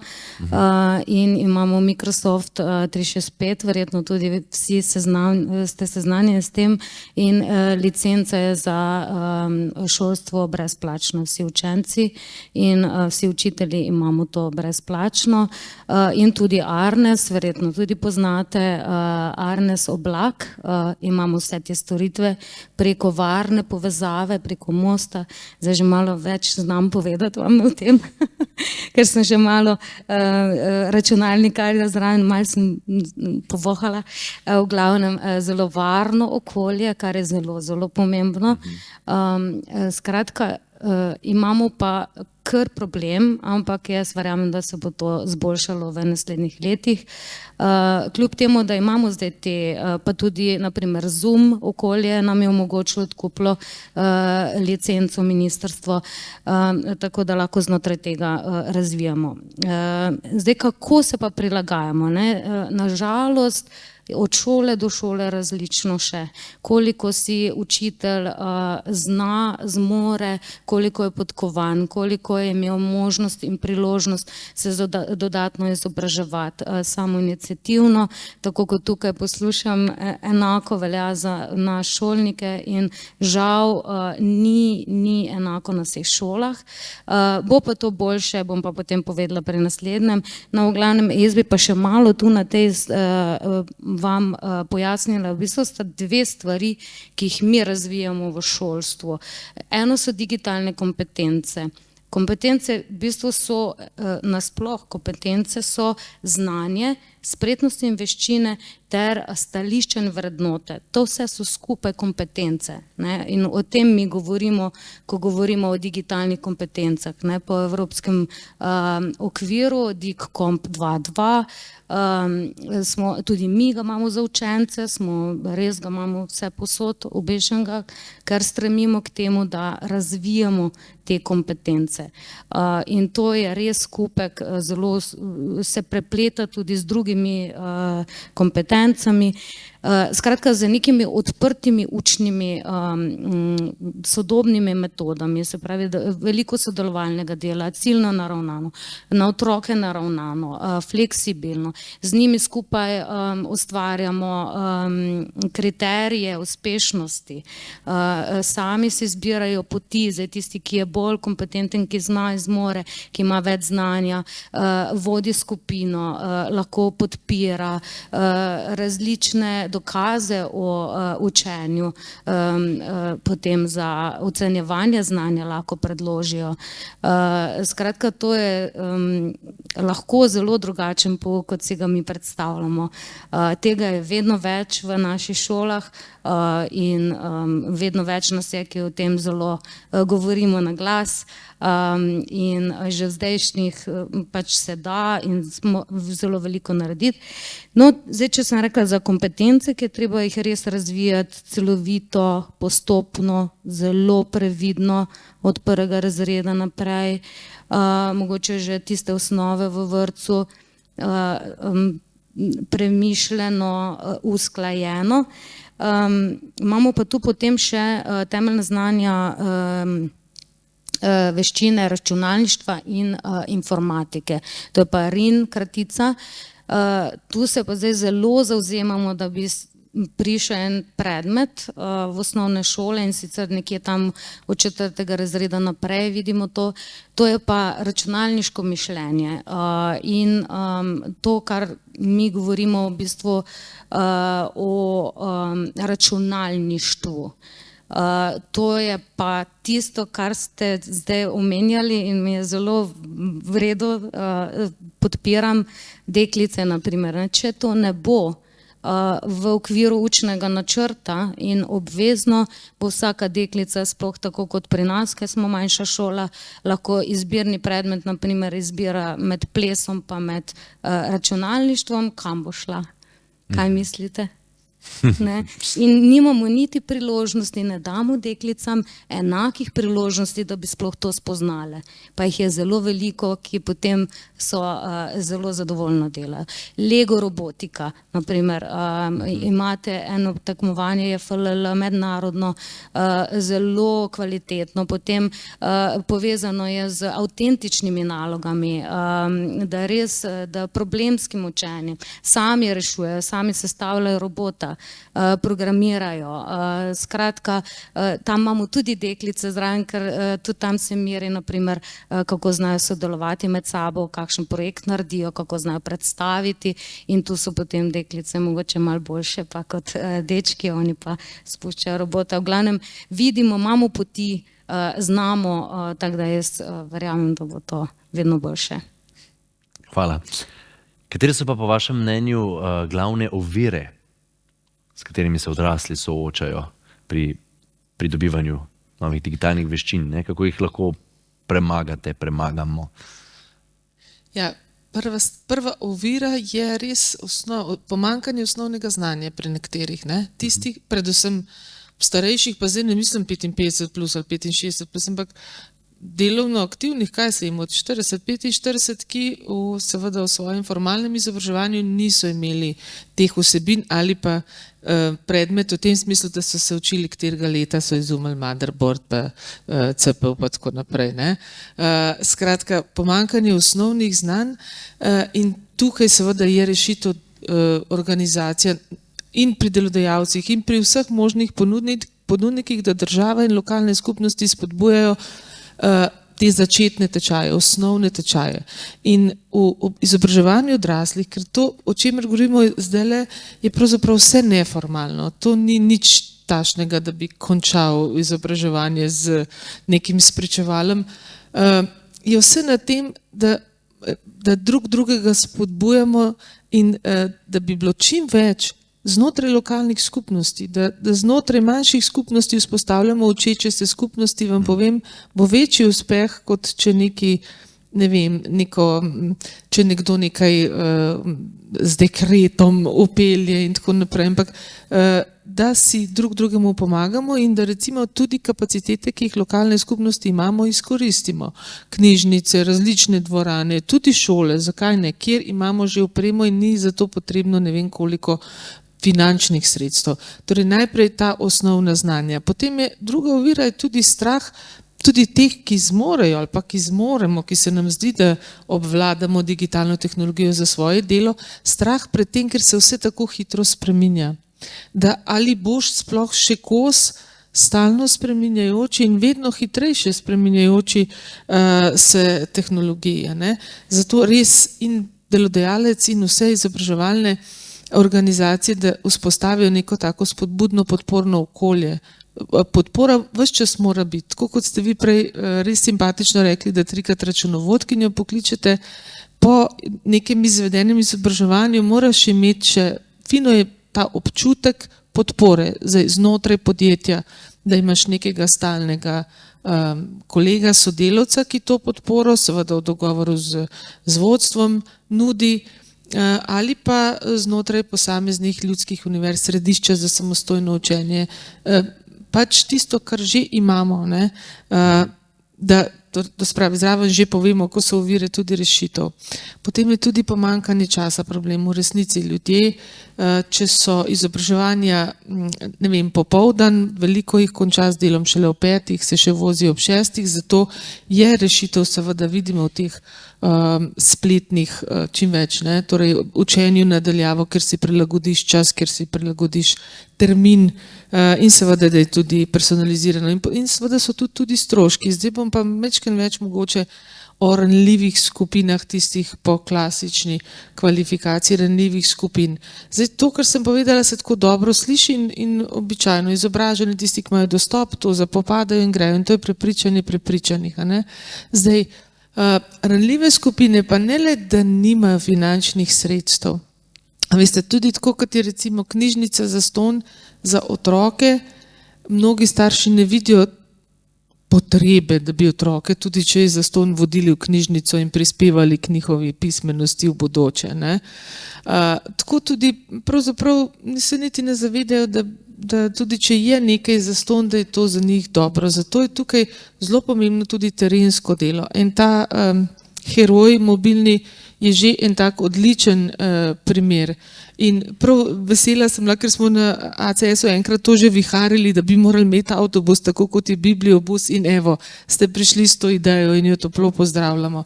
In imamo Microsoft 365, verjetno tudi vsi ste seznanjeni s tem, in licenca je za šolstvo brezplačno. Vsi učenci in vsi učitelji imamo to brezplačno. In tudi Arnes, verjetno tudi poznate, Arnes oblak, imamo vse te storitve preko varne povezave, preko mosta. Zdaj že malo več znam povedati vam o tem, ker sem že malo računalnikarja zraven, malo sem povohala. V glavnem zelo varno okolje, kar je zelo, zelo pomembno. Skratka, imamo pa kar problem, ampak jaz verjamem, da se bo to zboljšalo v naslednjih letih. Kljub temu, da imamo zdaj te, pa tudi naprimer Zoom okolje nam je omogočilo odkuplo licenco ministrstvo, tako da lahko znotraj tega razvijamo. Zdaj, kako se pa prilagajamo, ne? Nažalost, od šole do šole različno še. Koliko si učitelj zna, zmore, koliko je podkovan, koliko je imel možnost in priložnost se dodatno izobraževati samoiniciativno, tako kot tukaj poslušam, enako velja za nas šolnike in žal ni enako na vseh šolah. Bo pa to boljše, bom pa potem povedala pri naslednjem. No, v glavnem, jaz bi pa še malo tu na tej vam pojasnila, v bistvu sta dve stvari, ki jih mi razvijamo v šolstvu. Eno so digitalne kompetence. Kompetence v bistvu so nasploh, kompetence so znanje, spretnosti in veščine ter stališče in vrednote. To vse so skupaj kompetence, ne? In o tem mi govorimo, ko govorimo o digitalnih kompetencah, ne? Po evropskem okviru DIGCOMP 2.2 smo, tudi mi ga imamo za učence, res ga imamo vse posod obešenega, ker stremimo k temu, da razvijamo te kompetence. In to je res skupek, zelo se prepleta tudi z drugimi kompetencami. Skratka, z nekimi odprtimi učnimi sodobnimi metodami, se pravi, veliko sodelovalnega dela, ciljno naravnano, na otroke naravnano, fleksibilno. Z njimi skupaj ustvarjamo kriterije uspešnosti, sami si izbirajo poti, zdaj tisti, ki je bolj kompetenten, ki zna in zmore, ki ima več znanja, vodi skupino, lahko podpira različne dokaze o učenju, potem za ocenjevanje znanja lahko predložijo. Skratka, to je lahko zelo drugačen pouk, kot si ga mi predstavljamo. Tega je vedno več v naših šolah in vedno več nas je, ki o tem zelo govorimo na glas. In že v zdajšnjih pač se da in smo zelo veliko narediti. No, zdaj, če sem rekla za kompetence, ki je treba jih res razvijati celovito, postopno, zelo previdno od prvega razreda naprej, mogoče že tiste osnove v vrtcu, premišljeno, usklajeno. Imamo pa tu potem še temeljna znanja, veščine računalništva in informatike. To je pa RIN kratica. Tu se pa zdaj zelo zavzemamo, da bi prišel en predmet v osnovne šole in sicer nekje tam od 4. razreda naprej vidimo to. To je pa računalniško mišljenje in to, kar mi govorimo v bistvu o računalništvu. To je pa tisto, kar ste zdaj omenjali in mi je zelo v redu, podpiram deklice naprimer. Če to ne bo v okviru učnega načrta in obvezno, bo vsaka deklica, sploh tako kot pri nas, ker smo manjša šola, lahko izbirni predmet naprimer izbira med plesom pa med računalništvom, kam bo šla? Kaj mislite? Ne? In nimamo niti priložnosti, ne damo deklicam enakih priložnosti, da bi sploh to spoznale. Pa jih je zelo veliko, ki potem so zelo zadovoljno delajo. Lego robotika, naprimer, imate eno tekmovanje, je FLL mednarodno, zelo kvalitetno, potem povezano je z avtentičnimi nalogami, da res, da problemskim učenjem, sami rešujejo, sami sestavljajo robota, programirajo. Skratka, tam imamo tudi deklice zraven, ker tudi tam se meri, naprimer, kako znajo sodelovati med sabo, kakšen projekt naredijo, kako znajo predstaviti in tu so potem deklice mogoče malo boljše pa kot dečki, oni pa spuščajo robota. V glavnem vidimo, imamo poti, znamo, tako da jaz verjamem, da bo to vedno boljše. Hvala. Katere so pa po vašem mnenju glavne ovire, s katerimi se odrasli soočajo pri pridobivanju novih digitalnih veščin, ne? Kako jih lahko premagamo? Ja, prva ovira je res pomanjkanje osnovnega znanja pri nekaterih, ne? Tistih, predvsem starejših, pa zdaj ne mislim 55 plus ali 65 plus, ampak delovno aktivnih, kaj se jim od 40-45, ki seveda v svojem formalnem izobraževanju niso imeli teh vsebin ali pa predmet v tem smislu, da so se učili, katerega leta so izumili motherboard, pa CPU, pa tako naprej. Ne? Skratka, pomanjkanje osnovnih znanj in tukaj seveda je rešitev organizacija in pri delodajalcih in pri vseh možnih ponudnikih, da država in lokalne skupnosti spodbujajo te začetne tečaje, osnovne tečaje. In v izobraževanju odraslih, ker to, o čemer govorimo zdaj, je pravzaprav vse neformalno. To ni nič takšnega, da bi končal izobraževanje z nekim spričevalem. Je vse na tem, da drug drugega spodbujamo in da bi bilo čim več znotraj lokalnih skupnosti, da znotraj manjših skupnosti vzpostavljamo učeče se skupnosti, vam povem, bo večji uspeh, kot če če nekdo nekaj z dekretom upelje in tako naprej, ampak da si drug drugemu pomagamo in da recimo tudi kapacitete, ki jih lokalne skupnosti imamo, izkoristimo. Knjižnice, različne dvorane, tudi šole, zakaj ne, kjer imamo že opremo in ni za to potrebno ne vem koliko finančnih sredstev. Torej najprej ta osnovna znanja. Potem je druga ovira je tudi strah, tudi teh, ki zmorejo ali pa ki zmoremo, ki se nam zdi, da obvladamo digitalno tehnologijo za svoje delo, strah pred tem, ker se vse tako hitro spreminja. Da ali boš sploh še kos stalno spreminjajoči in vedno hitrejše spreminjajoči se tehnologije. Ne? Zato res in delodajalec in vse izobraževalne organizacije, da vzpostavijo neko tako spodbudno podporno okolje. Podpora vse čas mora biti, tako kot ste vi prej res simpatično rekli, da 3-krat računovodkinjo pokličete, po nekem izvedenem izobraževanju moraš imeti še, fino je ta občutek podpore znotraj podjetja, da imaš nekega stalnega kolega, sodelavca, ki to podporo, seveda v dogovoru z vodstvom nudi, ali pa znotraj posameznih ljudskih univerz, središča za samostojno učenje, pač tisto, kar že imamo, ne, da spravi zraven že povemo, ko so ovire, tudi rešitev. Potem je tudi pomanjkanje časa problem. V resnici ljudje, če so izobraževanja, ne vem, popoldan, veliko jih konča z delom šele ob 5, se še vozijo ob 6, zato je rešitev, seveda vidimo v teh spletnih čim več, ne? Torej učenju nadaljavo, ker si prilagodiš čas, ker si prilagodiš termin in seveda, da je tudi personalizirano in seveda so tudi stroški. Zdaj bom pa večkrat več mogoče o ranljivih skupinah, tistih po klasični kvalifikaciji ranljivih skupin. Zdaj to, kar sem povedala, se tako dobro sliši in običajno izobraženi, tisti, ki imajo dostop, to zapopadajo in grejo in to je prepričanje prepričanih. Zdaj, ranljive skupine pa ne le, da nimajo finančnih sredstev. Veste, tudi tako, kot je recimo knjižnica zastonj za otroke, mnogi starši ne vidijo potrebe, da bi otroke, tudi če je zastonj, vodili v knjižnico in prispevali k njihovi pismenosti v bodoče. Ne? Tako tudi pravzaprav se niti ne zavedajo, da tudi če je nekaj zastonj, da je to za njih dobro. Zato je tukaj zelo pomembno tudi terensko delo. In ta heroj mobilni je že en tak odličen primer. In prav vesela sem bila, ker smo na ACS-u enkrat to že viharili, da bi morali imeti avtobus, tako kot je bibliobus in evo, ste prišli s to idejo in jo toplo pozdravljamo.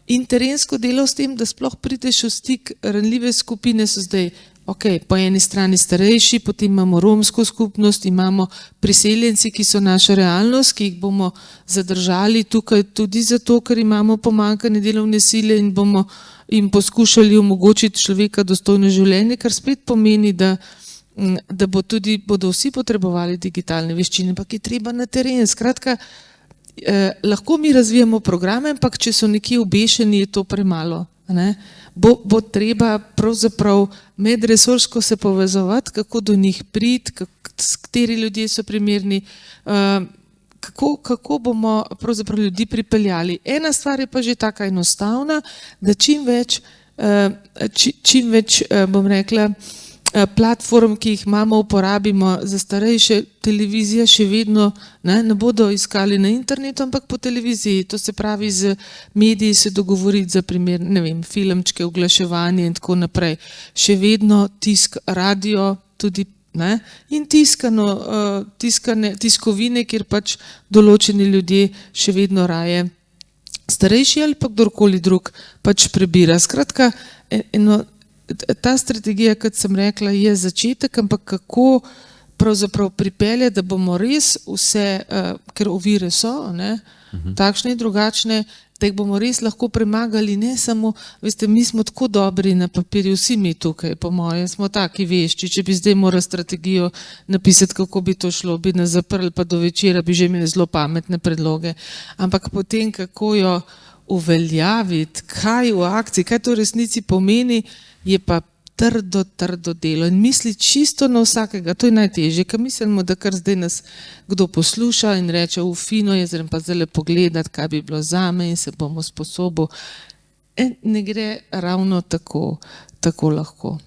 In terensko delo s tem, da sploh prideš v stik, ranljive skupine so zdaj, po eni strani starejši, potem imamo romsko skupnost, imamo priseljenci, ki so naša realnost, ki jih bomo zadržali tukaj tudi zato, ker imamo pomanjkanje delovne sile in bomo jim poskušali omogočiti človeka dostojno življenje, kar spet pomeni, da bodo vsi potrebovali digitalne veščine, ampak je treba na teren. Skratka, lahko mi razvijamo programe, ampak če so nekje obešeni, je to premalo. Bo treba pravzaprav medresorsko se povezovati, kako do njih priti, kateri ljudje so primerni, kako bomo pravzaprav ljudi pripeljali. Ena stvar je pa že taka enostavna, da čim več bom rekla, platform, ki jih imamo, uporabimo za starejše. Televizija še vedno ne bodo iskali na internetu, ampak po televiziji. To se pravi, z mediji se dogovoriti za primer, ne vem, filmčke, oglaševanje in tako naprej. Še vedno tisk, radio, tudi in tiskovine, kjer pač določeni ljudje še vedno raje starejši ali pa kdorkoli drug pač prebira. Skratka, ta strategija, kot sem rekla, je začetek, ampak kako pravzaprav pripelje, da bomo res vse, ker ovire so, takšne in drugačne, da jih bomo res lahko premagali, ne samo, veste, mi smo tako dobri na papirju, vsi mi tukaj, po moje, smo taki vešči, če bi zdaj morali strategijo napisati, kako bi to šlo, bi nas zaprli, pa do večera bi že imeli zelo pametne predloge, ampak potem, kako jo uveljaviti, kaj v akciji, kaj to v resnici pomeni, je pa trdo delo in misli čisto na vsakega, to je najtežje, ker mislimo, da kar zdaj nas kdo posluša in reče, fino je, zdaj pa zdaj pogledati, kaj bi bilo zame in se bomo sposobil. Ne gre ravno tako lahko.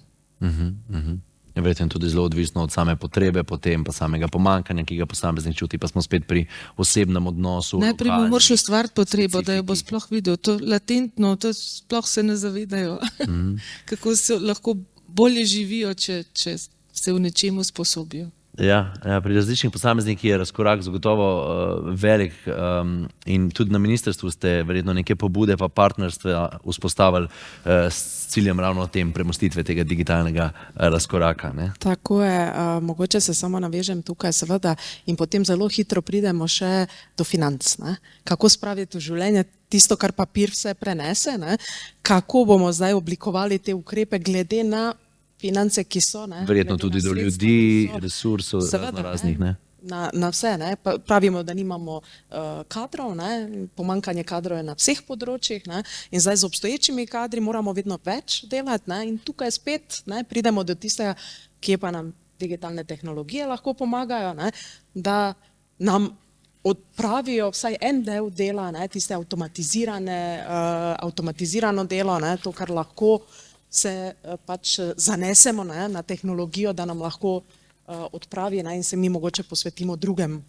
Je verjetno tudi zelo odvisno od same potrebe, potem pa samega pomankanja, ki ga posameznik čuti, pa smo spet pri osebnem odnosu. Najprej mu moraš ustvariti potrebo, da jo bo sploh videl. To latentno, to sploh se ne zavedajo. Kako se lahko bolje živijo, če se v nečemu sposobijo. Ja, pri različnih posameznikih je razkorak zagotovo velik in tudi na ministrstvu ste verjetno neke pobude pa partnerstva vzpostavili s ciljem ravno tem premostitve tega digitalnega razkoraka. Ne? Tako je, mogoče se samo navežem tukaj seveda in potem zelo hitro pridemo še do financ. Ne? Kako spraviti v življenje tisto, kar papir vse prenese, ne? Kako bomo zdaj oblikovali te ukrepe glede na finance, ki so. Ne, verjetno tudi do ljudi, resursov, raznih. Na vse. Ne. Pravimo, da nimamo kadrov, ne. Pomankanje kadrov je na vseh področjih ne. In zdaj z obstoječimi kadri moramo vedno več delati. Ne. In tukaj spet ne, pridemo do tistega, kje pa nam digitalne tehnologije lahko pomagajo, ne, da nam odpravijo vsaj en del dela, ne, tiste avtomatizirano delo, ne, to, kar lahko se pač zanesemo ne, na tehnologijo, da nam lahko odpravi ne, in se mi mogoče posvetimo drugim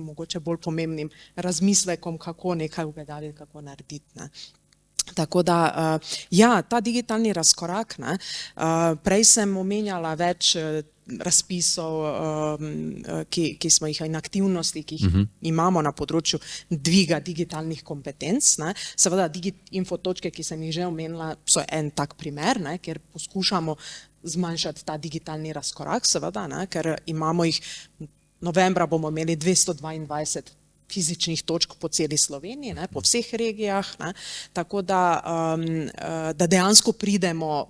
mogoče bolj pomembnim razmislekom, kako nekaj uveljaviti, kako narediti. Ne. Tako da, ja, ta digitalni razkorak, ne, prej sem omenjala več razpisov, ki smo jih in aktivnosti, ki jih imamo na področju dviga digitalnih kompetenc. Ne. Seveda, infotočke, ki sem jih že omenila, so en tak primer, ne, kjer poskušamo zmanjšati ta digitalni razkorak, seveda, ne, ker imamo jih, novembra bomo imeli 222 fizičnih točk po celi Sloveniji, ne, po vseh regijah, ne, tako da dejansko pridemo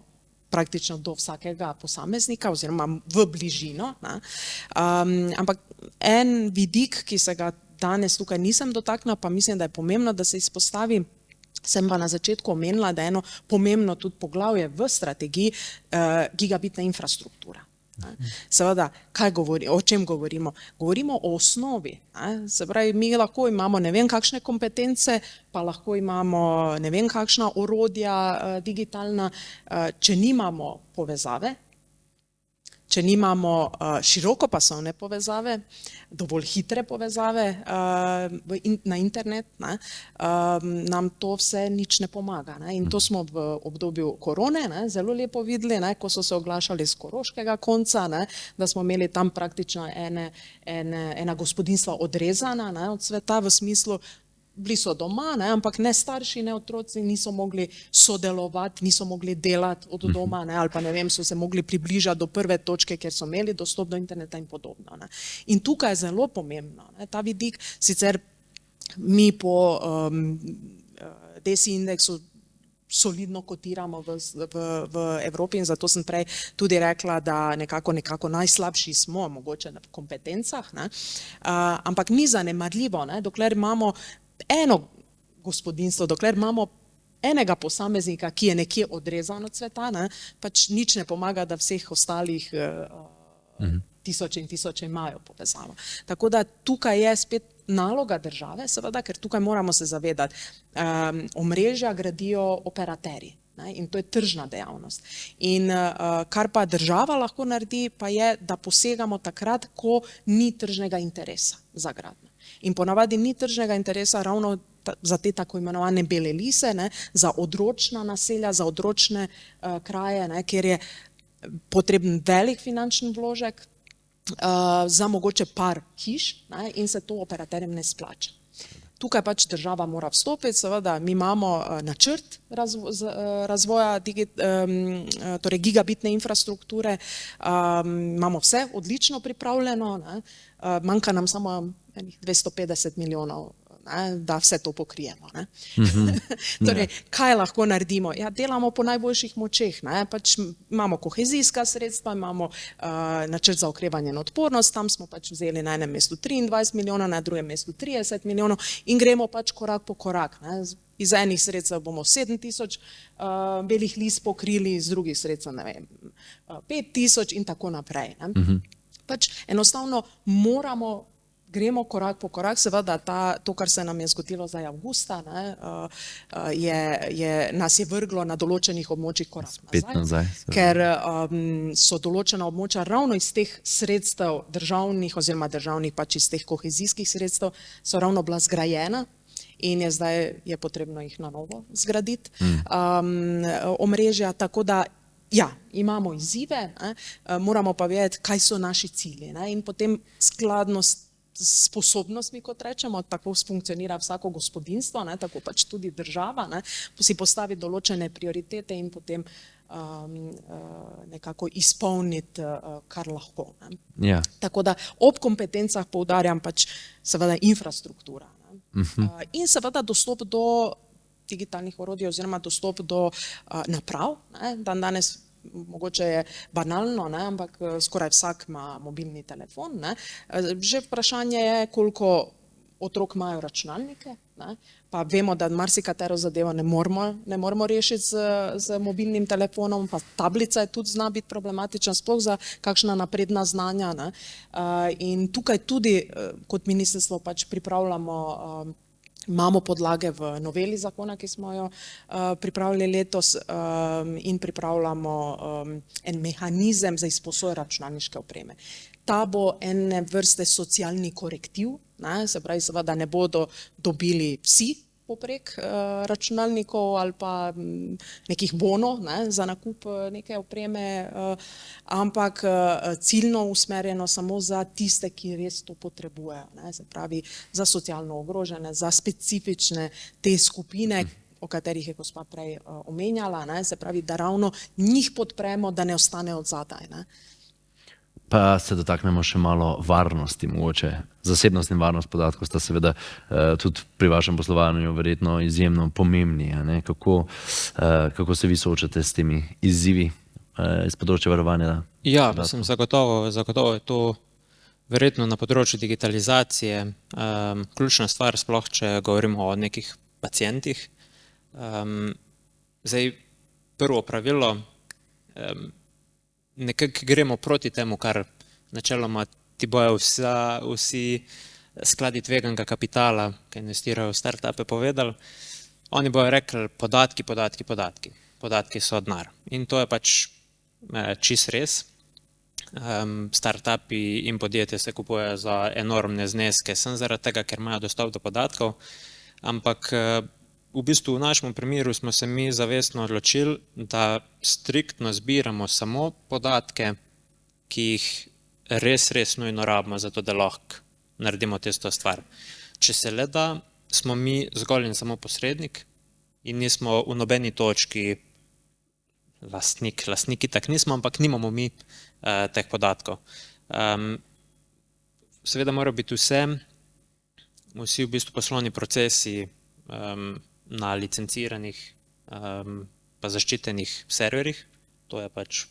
praktično do vsakega posameznika oziroma v bližino. Ne. Ampak en vidik, ki se ga danes tukaj nisem dotaknila, pa mislim, da je pomembno, da se izpostavi, sem pa na začetku omenila, da je eno pomembno tudi poglavje v strategiji gigabitna infrastruktura. Seveda, o čem govorimo? Govorimo o osnovi. Se pravi, mi lahko imamo ne vem kakšne kompetence, pa lahko imamo ne vem kakšna orodja digitalna, če nimamo povezave, če nimamo širokopasovne povezave, dovolj hitre povezave na internet, ne, nam to vse nič ne pomaga. Ne. In to smo v obdobju korone ne, zelo lepo videli, ne, ko so se oglašali z koroškega konca, ne, da smo imeli tam praktično ena gospodinjstva odrezana ne, od sveta v smislu, bili so doma, ne, ampak ne starši, ne otroci niso mogli sodelovati, niso mogli delati od doma, ne, ali pa ne vem, so se mogli približati do prve točke, kjer so imeli dostop do interneta in podobno. Ne. In tukaj je zelo pomembno, ne, ta vidik, sicer mi po DESI indeksu solidno kotiramo v Evropi in zato sem prej tudi rekla, da nekako najslabši smo, mogoče v kompetencah, ne, ampak ni zanemarljivo, ne, dokler imamo eno gospodinjstvo, dokler imamo enega posameznika, ki je nekje odrezan od sveta, ne, pač nič ne pomaga, da vseh ostalih tisoče in tisoče imajo povezavo. Tako da tukaj je spet naloga države, seveda, ker tukaj moramo se zavedati, omrežja gradijo operaterji. In to je tržna dejavnost. In kar pa država lahko naredi, pa je, da posegamo takrat, ko ni tržnega interesa za gradnjo. In ponavadi ni tržnega interesa ravno za te tako imenovane bele lise, ne, za odročna naselja, za odročne kraje, ne, kjer je potreben velik finančni vložek za mogoče par hiš, ne, in se to operaterjem ne splača. Tukaj pač država mora vstopiti, seveda mi imamo načrt razvoja torej gigabitne infrastrukture, imamo vse odlično pripravljeno, ne, manjka nam samo 250 milijonov ne, da vse to pokrijemo. Ne. Torej, kaj lahko naredimo? Ja, delamo po najboljših močeh. Ne. Pač imamo kohezijska sredstva, imamo načrt za okrevanje in odpornost, tam smo pač vzeli na enem mestu 23 milijonov, na drugem mestu 30 milijonov in gremo pač korak po korak. Ne. Iz enih sredstev bomo 7.000 belih lis pokrili, iz drugih sredstev, ne vem, 5.000 in tako naprej. Ne. Pač enostavno gremo korak po korak, seveda to, kar se nam je zgodilo zdaj avgusta, ne, nas je vrglo na določenih območjih korak nazaj, ker so določena območja ravno iz teh sredstev državnih oziroma državnih pač iz teh kohezijskih sredstev so ravno bila zgrajena in je potrebno jih na novo zgraditi, omrežja, tako da ja, imamo izzive, ne, moramo pa vedeti, kaj so naši cilji, ne, in potem skladno sposobnostmi, kot rečemo, tako funkcionira vsako gospodinjstvo, ne, tako pač tudi država, ne, si postavi določene prioritete in potem nekako izpolniti, kar lahko. Ne. Ja. Tako da ob kompetencah poudarjam pač seveda infrastruktura, ne. In seveda dostop do digitalnih orodij oziroma dostop do naprav, ne, danes mogoče je banalno, ne, ampak skoraj vsak ima mobilni telefon, ne. Že vprašanje je, koliko otrok imajo računalnike, ne, pa vemo, da marsikatero zadevo ne moramo rešiti z mobilnim telefonom, pa tablica je tudi zna biti problematična, sploh za kakšna napredna znanja, ne. In tukaj tudi kot ministrstvo pač pripravljamo, imamo podlage v noveli zakona, ki smo jo pripravili letos, in pripravljamo en mehanizem za izposojo računalniške opreme. Ta bo ene vrste socialni korektiv, ne, se pravi, seveda ne bodo dobili vsi poprek računalnikov ali pa nekih bonov, ne, za nakup neke opreme, ampak ciljno usmerjeno samo za tiste, ki res to potrebujejo, ne, se pravi za socialno ogrožene, za specifične te skupine, o katerih je gospa prej omenjala, ne, se pravi, da ravno njih podpremo, da ne ostanejo odzadaj, ne. Pa se dotaknemo še malo varnosti, mogoče. Zasebnost in varnost podatkov sta seveda tudi pri vašem poslovanju verjetno izjemno pomembni. Ne? Kako se vi soočate s temi izzivi iz področja varovanja? Ja, mislim, zagotovo je to verjetno na področju digitalizacije ključna stvar, sploh če govorimo o nekih pacientih. Zdaj, prvo pravilo, nekako gremo proti temu, kar načeloma ti bojo vsi skladi tveganega kapitala, ki investirajo v start-upe, povedali. Oni bojo rekli podatki. Podatki so denar. In to je pač čist res. Start-upi in podjetje se kupujejo za enormne zneske, sem zaradi tega, ker imajo dostop do podatkov, ampak v bistvu v našem primeru smo se mi zavestno odločili, da striktno zbiramo samo podatke, ki jih res nujno rabimo, zato da lahko naredimo tisto stvar. Če se le da, smo mi zgolj in samo posrednik in nismo v nobeni točki lastniki tak nismo, ampak nimamo mi teh podatkov. Seveda mora biti vsi v bistvu poslovni procesi na licenciranih pa zaščitenih serverjih, to je pač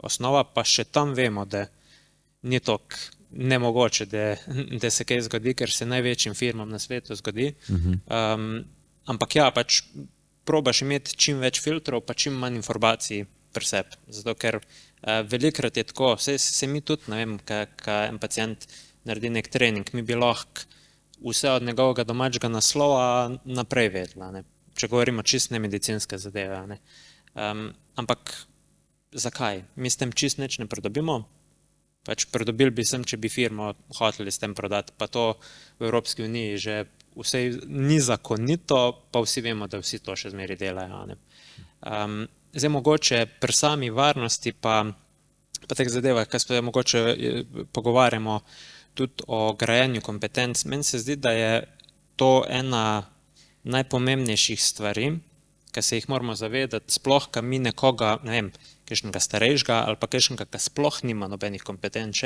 osnova, pa še tam vemo, da ni toliko nemogoče, da se kaj zgodi, ker se največjim firmam na svetu zgodi. Ampak ja, pač probaš imeti čim več filtrov, pa čim manj informacij pri sebi, zato ker velikokrat je tako, se mi tudi, ne vem, kaj en pacient naredi nek trening, mi bi lahko vse od njegovega domačega naslova naprej vedela, ne? Če govorimo čist nemedicinske zadeve. Ne? Ampak zakaj? Mi s tem čist nič ne pridobimo. Pač pridobili bi sem, če bi firmo hoteli s tem prodati, pa to v Evropski uniji že vse ni zakonito, pa vsi vemo, da vsi to še zmeri delajo. Ne? Zdaj mogoče pri sami varnosti pa teh zadevah, kaj se mogoče pogovarjamo, tudi o grajenju kompetenc. Meni se zdi, da je to ena najpomembnejših stvari, ki se jih moramo zavedati, sploh, ka mi nekoga, ne vem, kakšnega starejšega ali pa kakšnega, ki sploh nima nobenih kompetenc,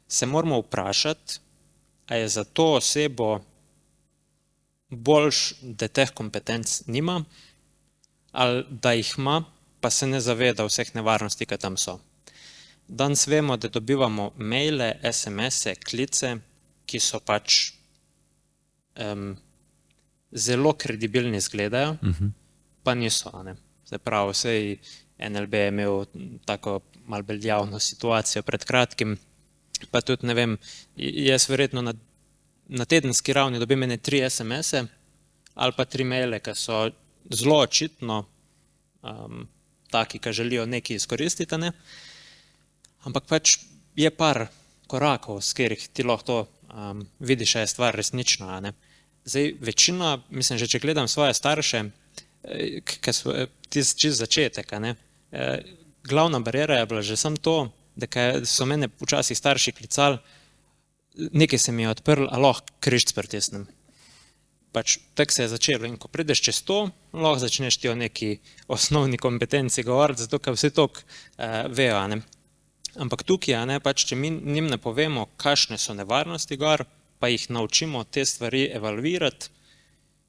se moramo vprašati, a je za to osebo boljš, da teh kompetenc nima, ali da jih ima, pa se ne zaveda vseh nevarnosti, ki tam so. Danes vemo, da dobivamo maile, SMS-e, klice, ki so pač zelo kredibilni izgledajo, pa niso. A ne? Se pravi, vsej NLB je imel tako malo bolj javno situacijo pred kratkim, pa tudi ne vem, jaz verjetno na tedenski ravni dobim ene 3 SMS-e ali pa 3 maile, ki so zelo očitno taki, ki želijo nekaj izkoristiti, ne? Ampak pač je par korakov, s katerih ti lahko to vidiš, je stvar resnična. Ne? Zdaj, večina, mislim, že če gledam svoje starše, ki so čist začetek, ne? Glavna barijera je bila že samo to, da so mene včasih starši klicali, nekaj se mi je odprl, a lahko križc pritisnem. Pač tako se je začelo in ko prideš čez to, lahko začneš ti o neki osnovni kompetenci govoriti, zato ker vse toliko vejo. Ne? Ampak tukaj, ne, pač, če mi njim ne povemo, kakšne so nevarnosti gor, pa jih naučimo te stvari evalvirati,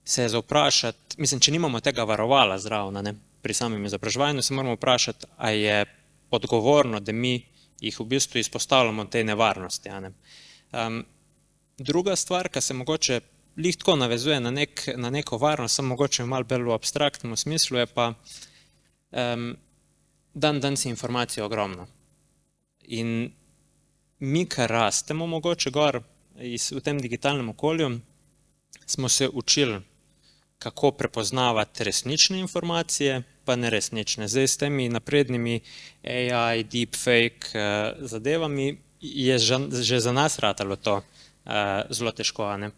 se je zavprašati, mislim, če nimamo tega varovala zraven, ne, pri samem izobraževanju, se moramo vprašati, a je odgovorno, da mi jih v bistvu izpostavljamo tej nevarnosti. Ne. Druga stvar, ki se mogoče lih tako navezuje na neko varnost, samo mogoče malo bolj v abstraktnem smislu, je pa dan si informacije ogromno. In mi, kar rastemo mogoče gor v tem digitalnem okolju, smo se učili, kako prepoznavati resnične informacije, pa neresnične. Zdaj s temi naprednimi AI, deepfake zadevami je že za nas ratalo to zelo težko. Ne?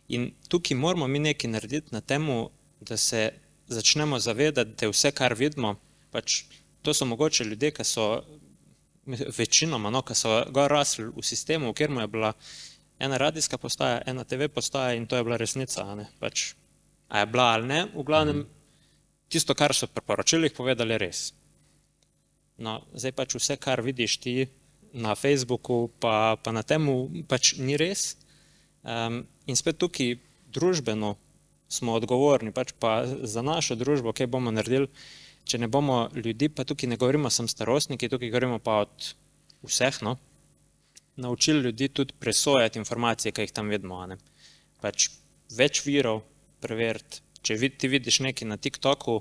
In tukaj moramo mi nekaj narediti na temu, da se začnemo zavedati, da vse, kar vidimo, pač to so mogoče ljudje, ki so večinoma, no, ki so gor rasli v sistemu, v kjer mu je bila ena radijska postaja, ena TV postaja in to je bila resnica. Ne? Pač, a je bila ali ne, v glavnem tisto, kar so pri poročilih povedali, res. No, zdaj pač vse, kar vidiš ti na Facebooku, pa na temu, pač ni res. In spet tukaj družbeno smo odgovorni, pač pa za našo družbo, kaj bomo naredili, če ne bomo ljudi, pa tukaj ne govorimo samo starostniki, tukaj govorimo pa od vseh, no, naučili ljudi tudi presojati informacije, ki jih tam vidimo. Ne. Pač več virov preveriti. Če ti vidiš nekaj na TikToku,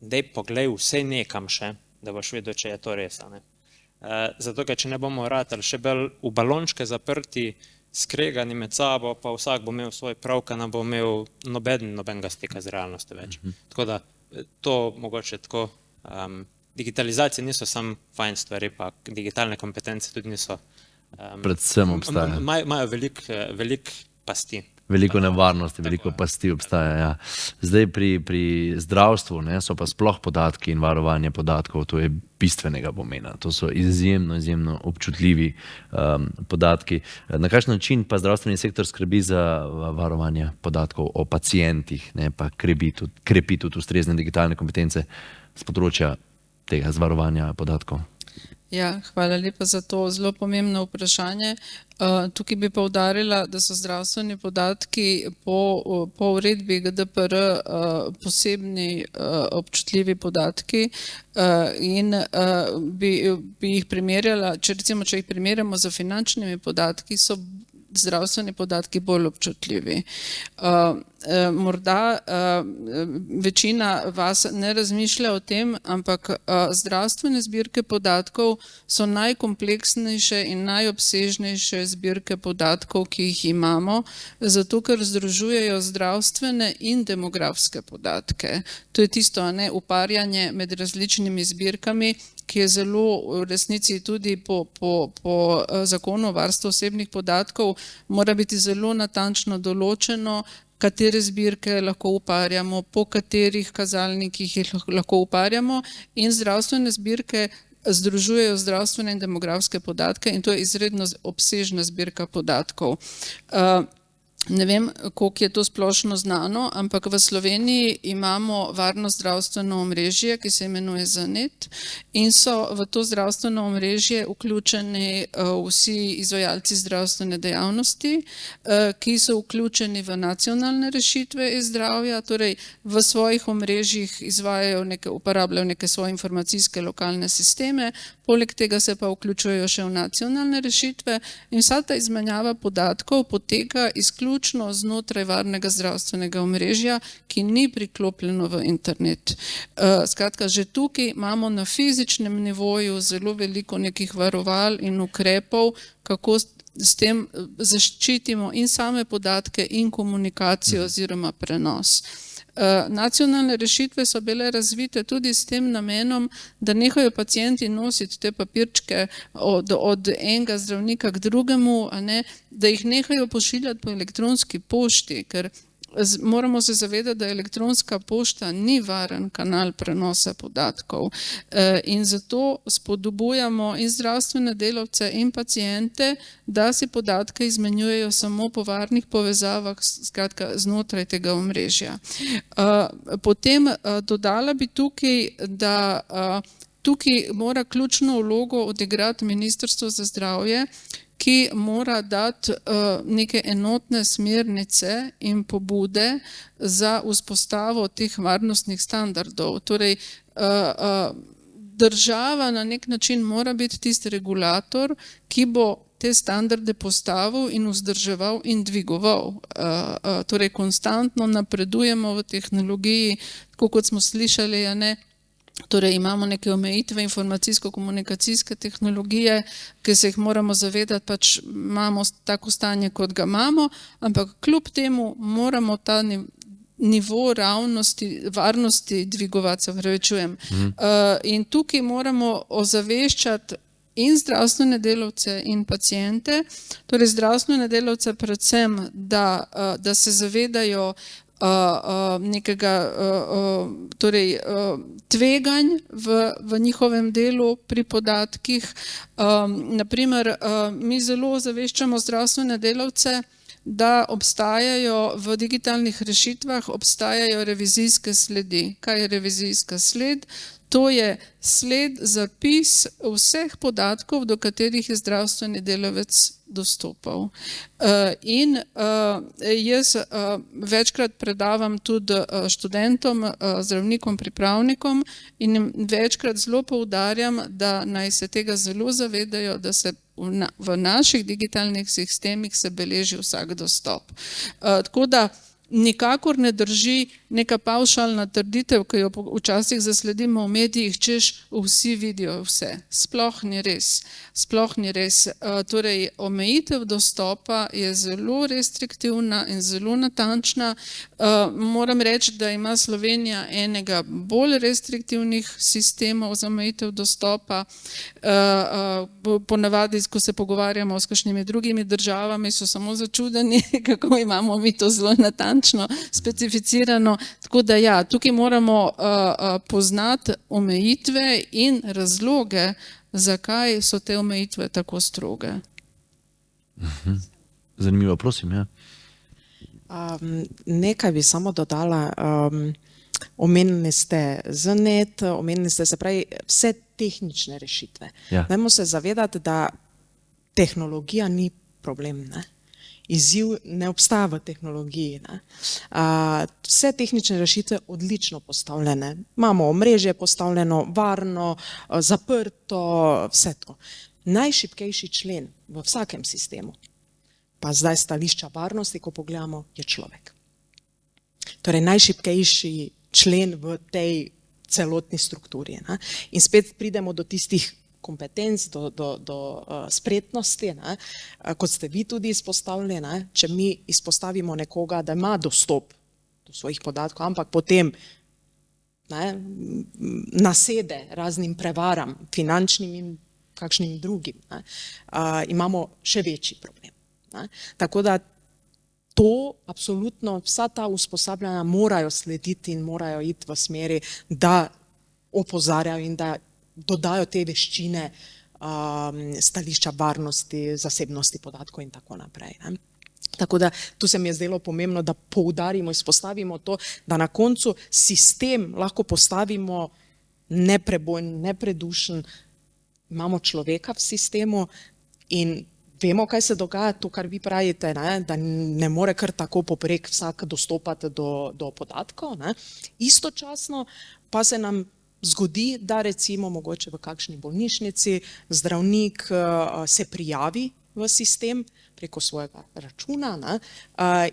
daj poglej vsej nekam še, da boš videl, če je to res. Ne. Zato, ker če ne bomo ratali še bolj v balončke zaprti, skregani med sabo, pa vsak bo imel svoj prav, ki ne bo imel nobenega stika z realnostjo več. Tako da to mogoče tako, digitalizacije niso samo fajn stvari, pa digitalne kompetence tudi niso. Predvsem obstaja. Imajo veliko pasti. Veliko nevarnosti, veliko pasti obstaja. Ja. Zdaj pri zdravstvu, ne, so pa sploh podatki in varovanje podatkov, to je bistvenega pomena. To so izjemno občutljivi podatki. Na kakšen način pa zdravstveni sektor skrbi za varovanje podatkov o pacientih, ne, pa krepi tudi ustrezne digitalne kompetence z področja tega zvarovanja podatkov? Ja, hvala lepa za to zelo pomembno vprašanje. Tukaj bi poudarila, da so zdravstveni podatki po uredbi GDPR posebni občutljivi podatki in bi jih primerjala, če jih primerjamo z finančnimi podatki, so zdravstveni podatki bolj občutljivi. Morda večina vas ne razmišlja o tem, ampak zdravstvene zbirke podatkov so najkompleksnejše in najobsežnejše zbirke podatkov, ki jih imamo, zato ker združujejo zdravstvene in demografske podatke. To je tisto, uparjanje med različnimi zbirkami, ki je zelo v resnici tudi po zakonu o varstvu osebnih podatkov, mora biti zelo natančno določeno, katere zbirke lahko uparjamo, po katerih kazalnikih jih lahko uparjamo, in zdravstvene zbirke združujejo zdravstvene in demografske podatke in to je izredno obsežna zbirka podatkov. Ne vem, koliko je to splošno znano, ampak v Sloveniji imamo varno zdravstveno omrežje, ki se imenuje ZANET, in so v to zdravstveno omrežje vključeni vsi izvajalci zdravstvene dejavnosti, ki so vključeni v nacionalne rešitve e-zdravja, torej v svojih omrežjih uporabljajo neke svoje informacijske lokalne sisteme, poleg tega se pa vključujejo še v nacionalne rešitve in vsa ta izmenjava podatkov poteka izključno znotraj varnega zdravstvenega omrežja, ki ni priklopljeno v internet. Skratka, že tukaj imamo na fizičnem nivoju zelo veliko nekih varoval in ukrepov, kako s tem zaščitimo in same podatke in komunikacijo oziroma prenos. Nacionalne rešitve so bile razvite tudi s tem namenom, da nehajo pacienti nositi te papirčke od enega zdravnika k drugemu, da jih nehajo pošiljati po elektronski pošti, ker moramo se zavedati, da elektronska pošta ni varen kanal prenosa podatkov in zato spodbujamo in zdravstvene delavce in paciente, da si podatke izmenjujejo samo po varnih povezavah, skratka znotraj tega omrežja. Potem dodala bi tukaj, da tukaj mora ključno vlogo odigrati Ministrstvo za zdravje, ki mora dati neke enotne smernice in pobude za vzpostavo teh varnostnih standardov. Torej, država na nek način mora biti tisti regulator, ki bo te standarde postavil in vzdrževal in dvigoval. Torej, konstantno napredujemo v tehnologiji, tako kot smo slišali, torej imamo neke omejitve informacijsko-komunikacijske tehnologije, ki se jih moramo zavedati, pač imamo tako stanje, kot ga imamo, ampak kljub temu moramo ta nivo varnosti dvigovati, se pravičujem. In tukaj moramo ozaveščati in zdravstvene delavce in paciente, torej zdravstvene delavce predvsem, da se zavedajo nekega tveganj v njihovem delu pri podatkih. Naprimer, mi zelo zaveščamo zdravstvene delavce, da obstajajo v digitalnih rešitvah, obstajajo revizijske sledi. Kaj je revizijska sled? To je sled, zapis vseh podatkov, do katerih je zdravstveni delavec dostopal. In jaz večkrat predavam tudi študentom, zdravnikom, pripravnikom in jim večkrat zelo poudarjam, da naj se tega zelo zavedajo, da se v naših digitalnih sistemih se beleži vsak dostop. Tako da nikakor ne drži neka pavšalna trditev, ki jo včasih zasledimo v medijih, češ vsi vidijo vse. Sploh ni res. Sploh ni res. Torej, omejitev dostopa je zelo restriktivna in zelo natančna. Moram reči, da ima Slovenija enega bolj restriktivnih sistemov za omejitev dostopa. Ponavadi, ko se pogovarjamo s kakšnimi drugimi državami, so samo začudeni, kako imamo mi to zelo natančno specificirano. Tako da ja, tukaj moramo poznati omejitve in razloge, zakaj so te omejitve tako stroge. Zanimivo, prosim, ja. Nekaj bi samo dodala. Omenili ste ZANET, omenili ste, se pravi, vse tehnične rešitve. Ja. Dajmo se zavedati, da tehnologija ni problem, Izziv ne obstaja v tehnologiji. Vse tehnične rešitve odlično postavljene. Imamo omrežje postavljeno, varno, zaprto, vse to. Najšibkejši člen v vsakem sistemu, pa zdaj stališča varnosti, ko pogledamo, je človek. Torej najšibkejši člen v tej celotni strukturi. In spet pridemo do tistih kompetenc, do spretnosti, kot ste vi tudi izpostavili, če mi izpostavimo nekoga, da ima dostop do svojih podatkov, ampak potem nasede raznim prevaram, finančnim in kakšnim drugim, imamo še večji problem. Tako da to absolutno, vsa ta usposabljanja morajo slediti in morajo iti v smeri, da opozarjajo in da dodajo te veščine stališča varnosti, zasebnosti podatkov in tako naprej. Tako da tu se mi je zdelo pomembno, da poudarimo, izpostavimo to, da na koncu sistem lahko postavimo neprebojen, nepredušen, imamo človeka v sistemu in vemo, kaj se dogaja, to, kar vi pravite, ne, da ne more kar tako poprek vsak dostopati do podatkov. Ne. Istočasno pa se nam zgodi, da recimo mogoče v kakšni bolnišnici zdravnik se prijavi v sistem preko svojega računa, ne,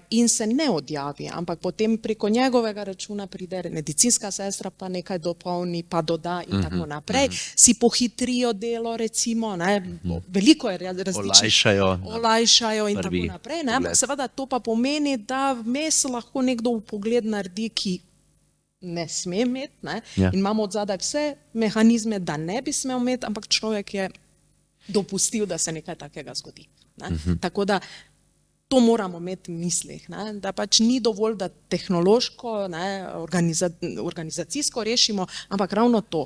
in se ne odjavi, ampak potem preko njegovega računa pride medicinska sestra, pa nekaj dopolni, pa doda in tako naprej. Si pohitrijo delo, recimo, ne, veliko je različnih. Olajšajo in prvi tako naprej. Ne, ampak vpogled. seveda to pa pomeni, da vmes lahko nekdo vpogled naredi, ki ne sme imeti, ne, Ja. in imamo od zadaj vse mehanizme, da ne bi smel imeti, ampak človek je dopustil, da se nekaj takega zgodi. Ne. Tako da to moramo imeti v mislih, ne, da pač ni dovolj, da tehnološko, ne, organizacijsko rešimo, ampak ravno to.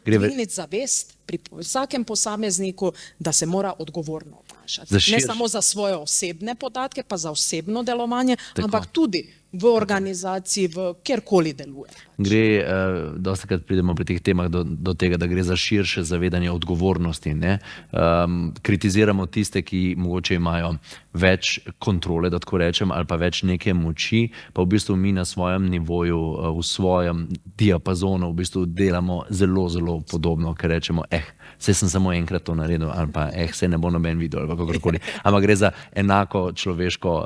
Gre v- Dvigniti zavest pri vsakem posamezniku, da se mora odgovorno obnašati. Za Ne širš- samo za svoje osebne podatke, pa za osebno delovanje, Tako. ampak tudi v organizaciji, v kjerkoli deluje. Gre, dostakrat pridemo pri teh temah do tega, da gre za širše zavedanje odgovornosti. Ne? Kritiziramo tiste, ki mogoče imajo več kontrole, da tako rečem, ali pa več neke moči, pa v bistvu mi na svojem nivoju, v svojem diapazonu v bistvu delamo zelo, zelo podobno, ker rečemo, saj sem samo enkrat to naredil, ali pa saj ne bo noben videl, ali pa kakorkoli. Ampak gre za enako človeško,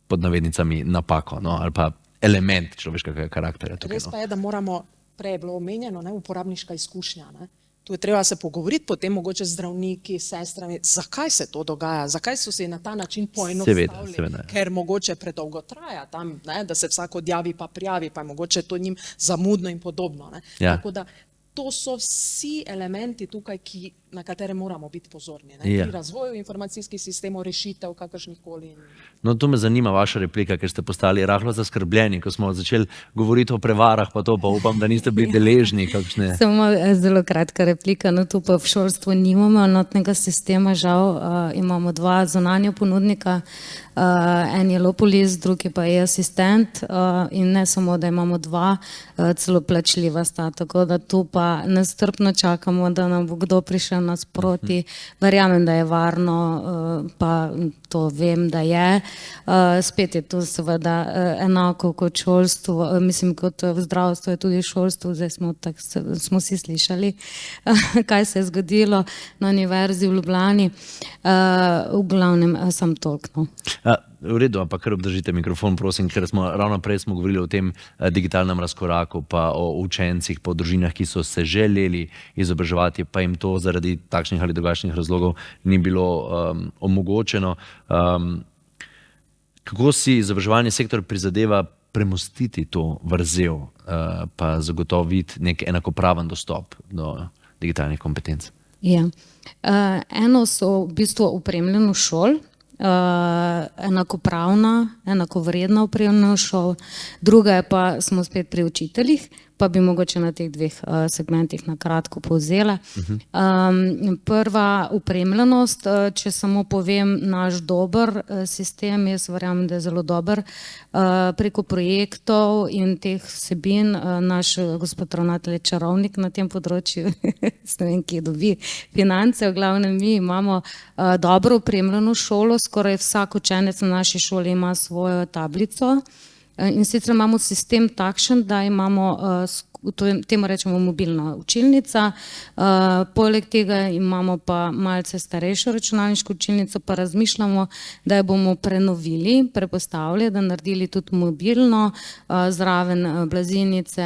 pod navednicami, napako, no? Ali pa element človeškega karakterja. Tukaj, Res pa je, da moramo, prej je bilo omenjeno, ne, uporabniška izkušnja. Ne. Tu je treba se pogovoriti, potem mogoče z zdravniki, sestrami, zakaj se to dogaja, zakaj so se na ta način poenostavili, Seveda. ker mogoče predolgo traja tam, ne, da se vsak odjavi pa prijavi, pa je mogoče to njim zamudno in podobno. Ne. Ja. Tako da to so vsi elementi tukaj, na katere moramo biti pozorni. Ne. Ja. Pri razvoju informacijskih sistemov, rešitev, kakršnihkoli. No, tu me zanima vaša replika, ker ste postali rahlo zaskrbljeni, ko smo začeli govoriti o prevarah, pa to, pa upam, da niste bili deležni kakšne. Samo zelo kratka replika. No, tu pa v šolstvu nimamo enotnega sistema, žal. Imamo dva zunanja ponudnika, en je Lopolis, drugi pa je asistent. In ne samo, da imamo dva, celo plačljiva sta. Tako da tu pa nestrpno čakamo, da nam bo kdo prišel nasproti. Verjamem, da je varno, pa to vem, da je. Spet je to seveda enako kot šolstvo, mislim, kot v zdravstvu je tudi šolstvo, zdaj smo vsi slišali, kaj se je zgodilo na Univerzi v Ljubljani. V glavnem sem toliko. V redu, ampak kar obdržite mikrofon, prosim, ker smo ravno prej govorili o tem digitalnem razkoraku, pa o učencih po družinah, ki so se želeli izobraževati, pa jim to zaradi takšnih ali drugačnih razlogov ni bilo omogočeno. Kako si izobraževalni sektor prizadeva premostiti to vrzel, pa zagotoviti nek enakopraven dostop do digitalnih kompetenc? Ja. Eno so v bistvu opremljenost šol, enakovredna opremljenost šol, druga je pa smo spet pri učiteljih, pa bi mogoče na teh dveh segmentih na kratko povzela. Prva opremljenost, če samo povem, naš dober sistem, jaz verjamem, da je zelo dober, preko projektov in teh vsebin, naš gospod ravnatelj je čarovnik na tem področju, ne vem, kje dobi finance, v glavnem mi imamo dobro opremljeno šolo, skoraj vsak učenec na naši šoli ima svojo tablico. In sicer imamo sistem takšen, da imamo, temu rečemo mobilna učilnica, poleg tega imamo pa malce starejšo računalniško učilnico, pa razmišljamo, da jo bomo prenovili, prepostavili, da naredili tudi mobilno, zraven blazinice,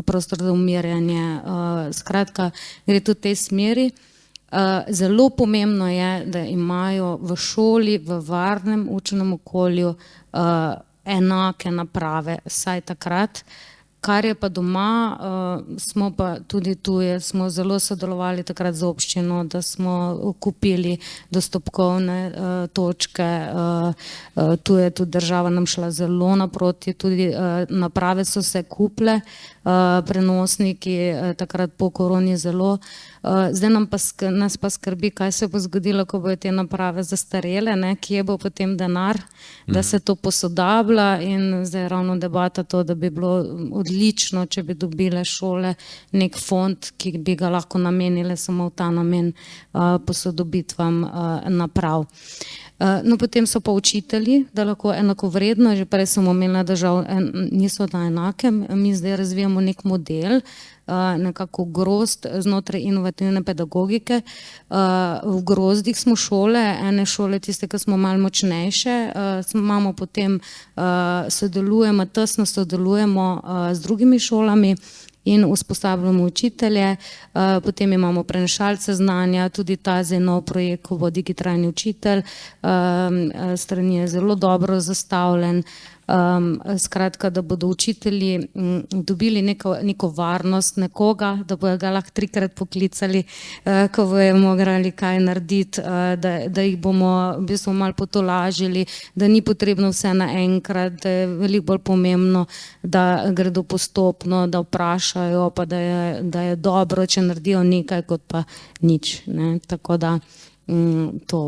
prostor za umirjanje, skratka, gre tudi v tej smeri. Zelo pomembno je, da imajo v šoli, v varnem učnem okolju enake naprave, vsaj takrat. Kar je pa doma, smo pa tudi tuje, smo zelo sodelovali takrat z občino, da smo kupili dostopkovne točke, tu je tudi država nam šla zelo naproti, tudi naprave so se kupile, prenosniki takrat po koroni zelo. Zdaj nas pa skrbi, kaj se bo zgodilo, ko bodo te naprave zastarele, ne? Kje bo potem denar, da se to posodablja, in zdaj je ravno debata to, da bi bilo odlično, če bi dobile šole nek fond, ki bi ga lahko namenile samo v ta namen posodobitvam naprav. No, potem so pa učitelji, da lahko enakovredno, že prej sem omenila, da žal niso na enakem, mi zdaj razvijamo nek model, nekako grozd znotraj inovativne pedagogike. V grozdih smo šole, ene šole, tiste, ki smo malo močnejše, imamo potem, tesno sodelujemo z drugimi šolami in usposabljamo učitelje, potem imamo prenašalce znanja, tudi ta zdaj nov projekt, ko bo digitalni učitelj, strani je zelo dobro zastavljen. Skratka, da bodo učitelji dobili neko varnost nekoga, da bodo ga lahko 3-krat poklicali, ko bojo morali kaj narediti, da jih bomo v bistvu malo potolažili, da ni potrebno vse naenkrat, da je veliko bolj pomembno, da gredo postopno, da vprašajo, pa da je dobro, če naredijo nekaj, kot pa nič, ne? Tako da to.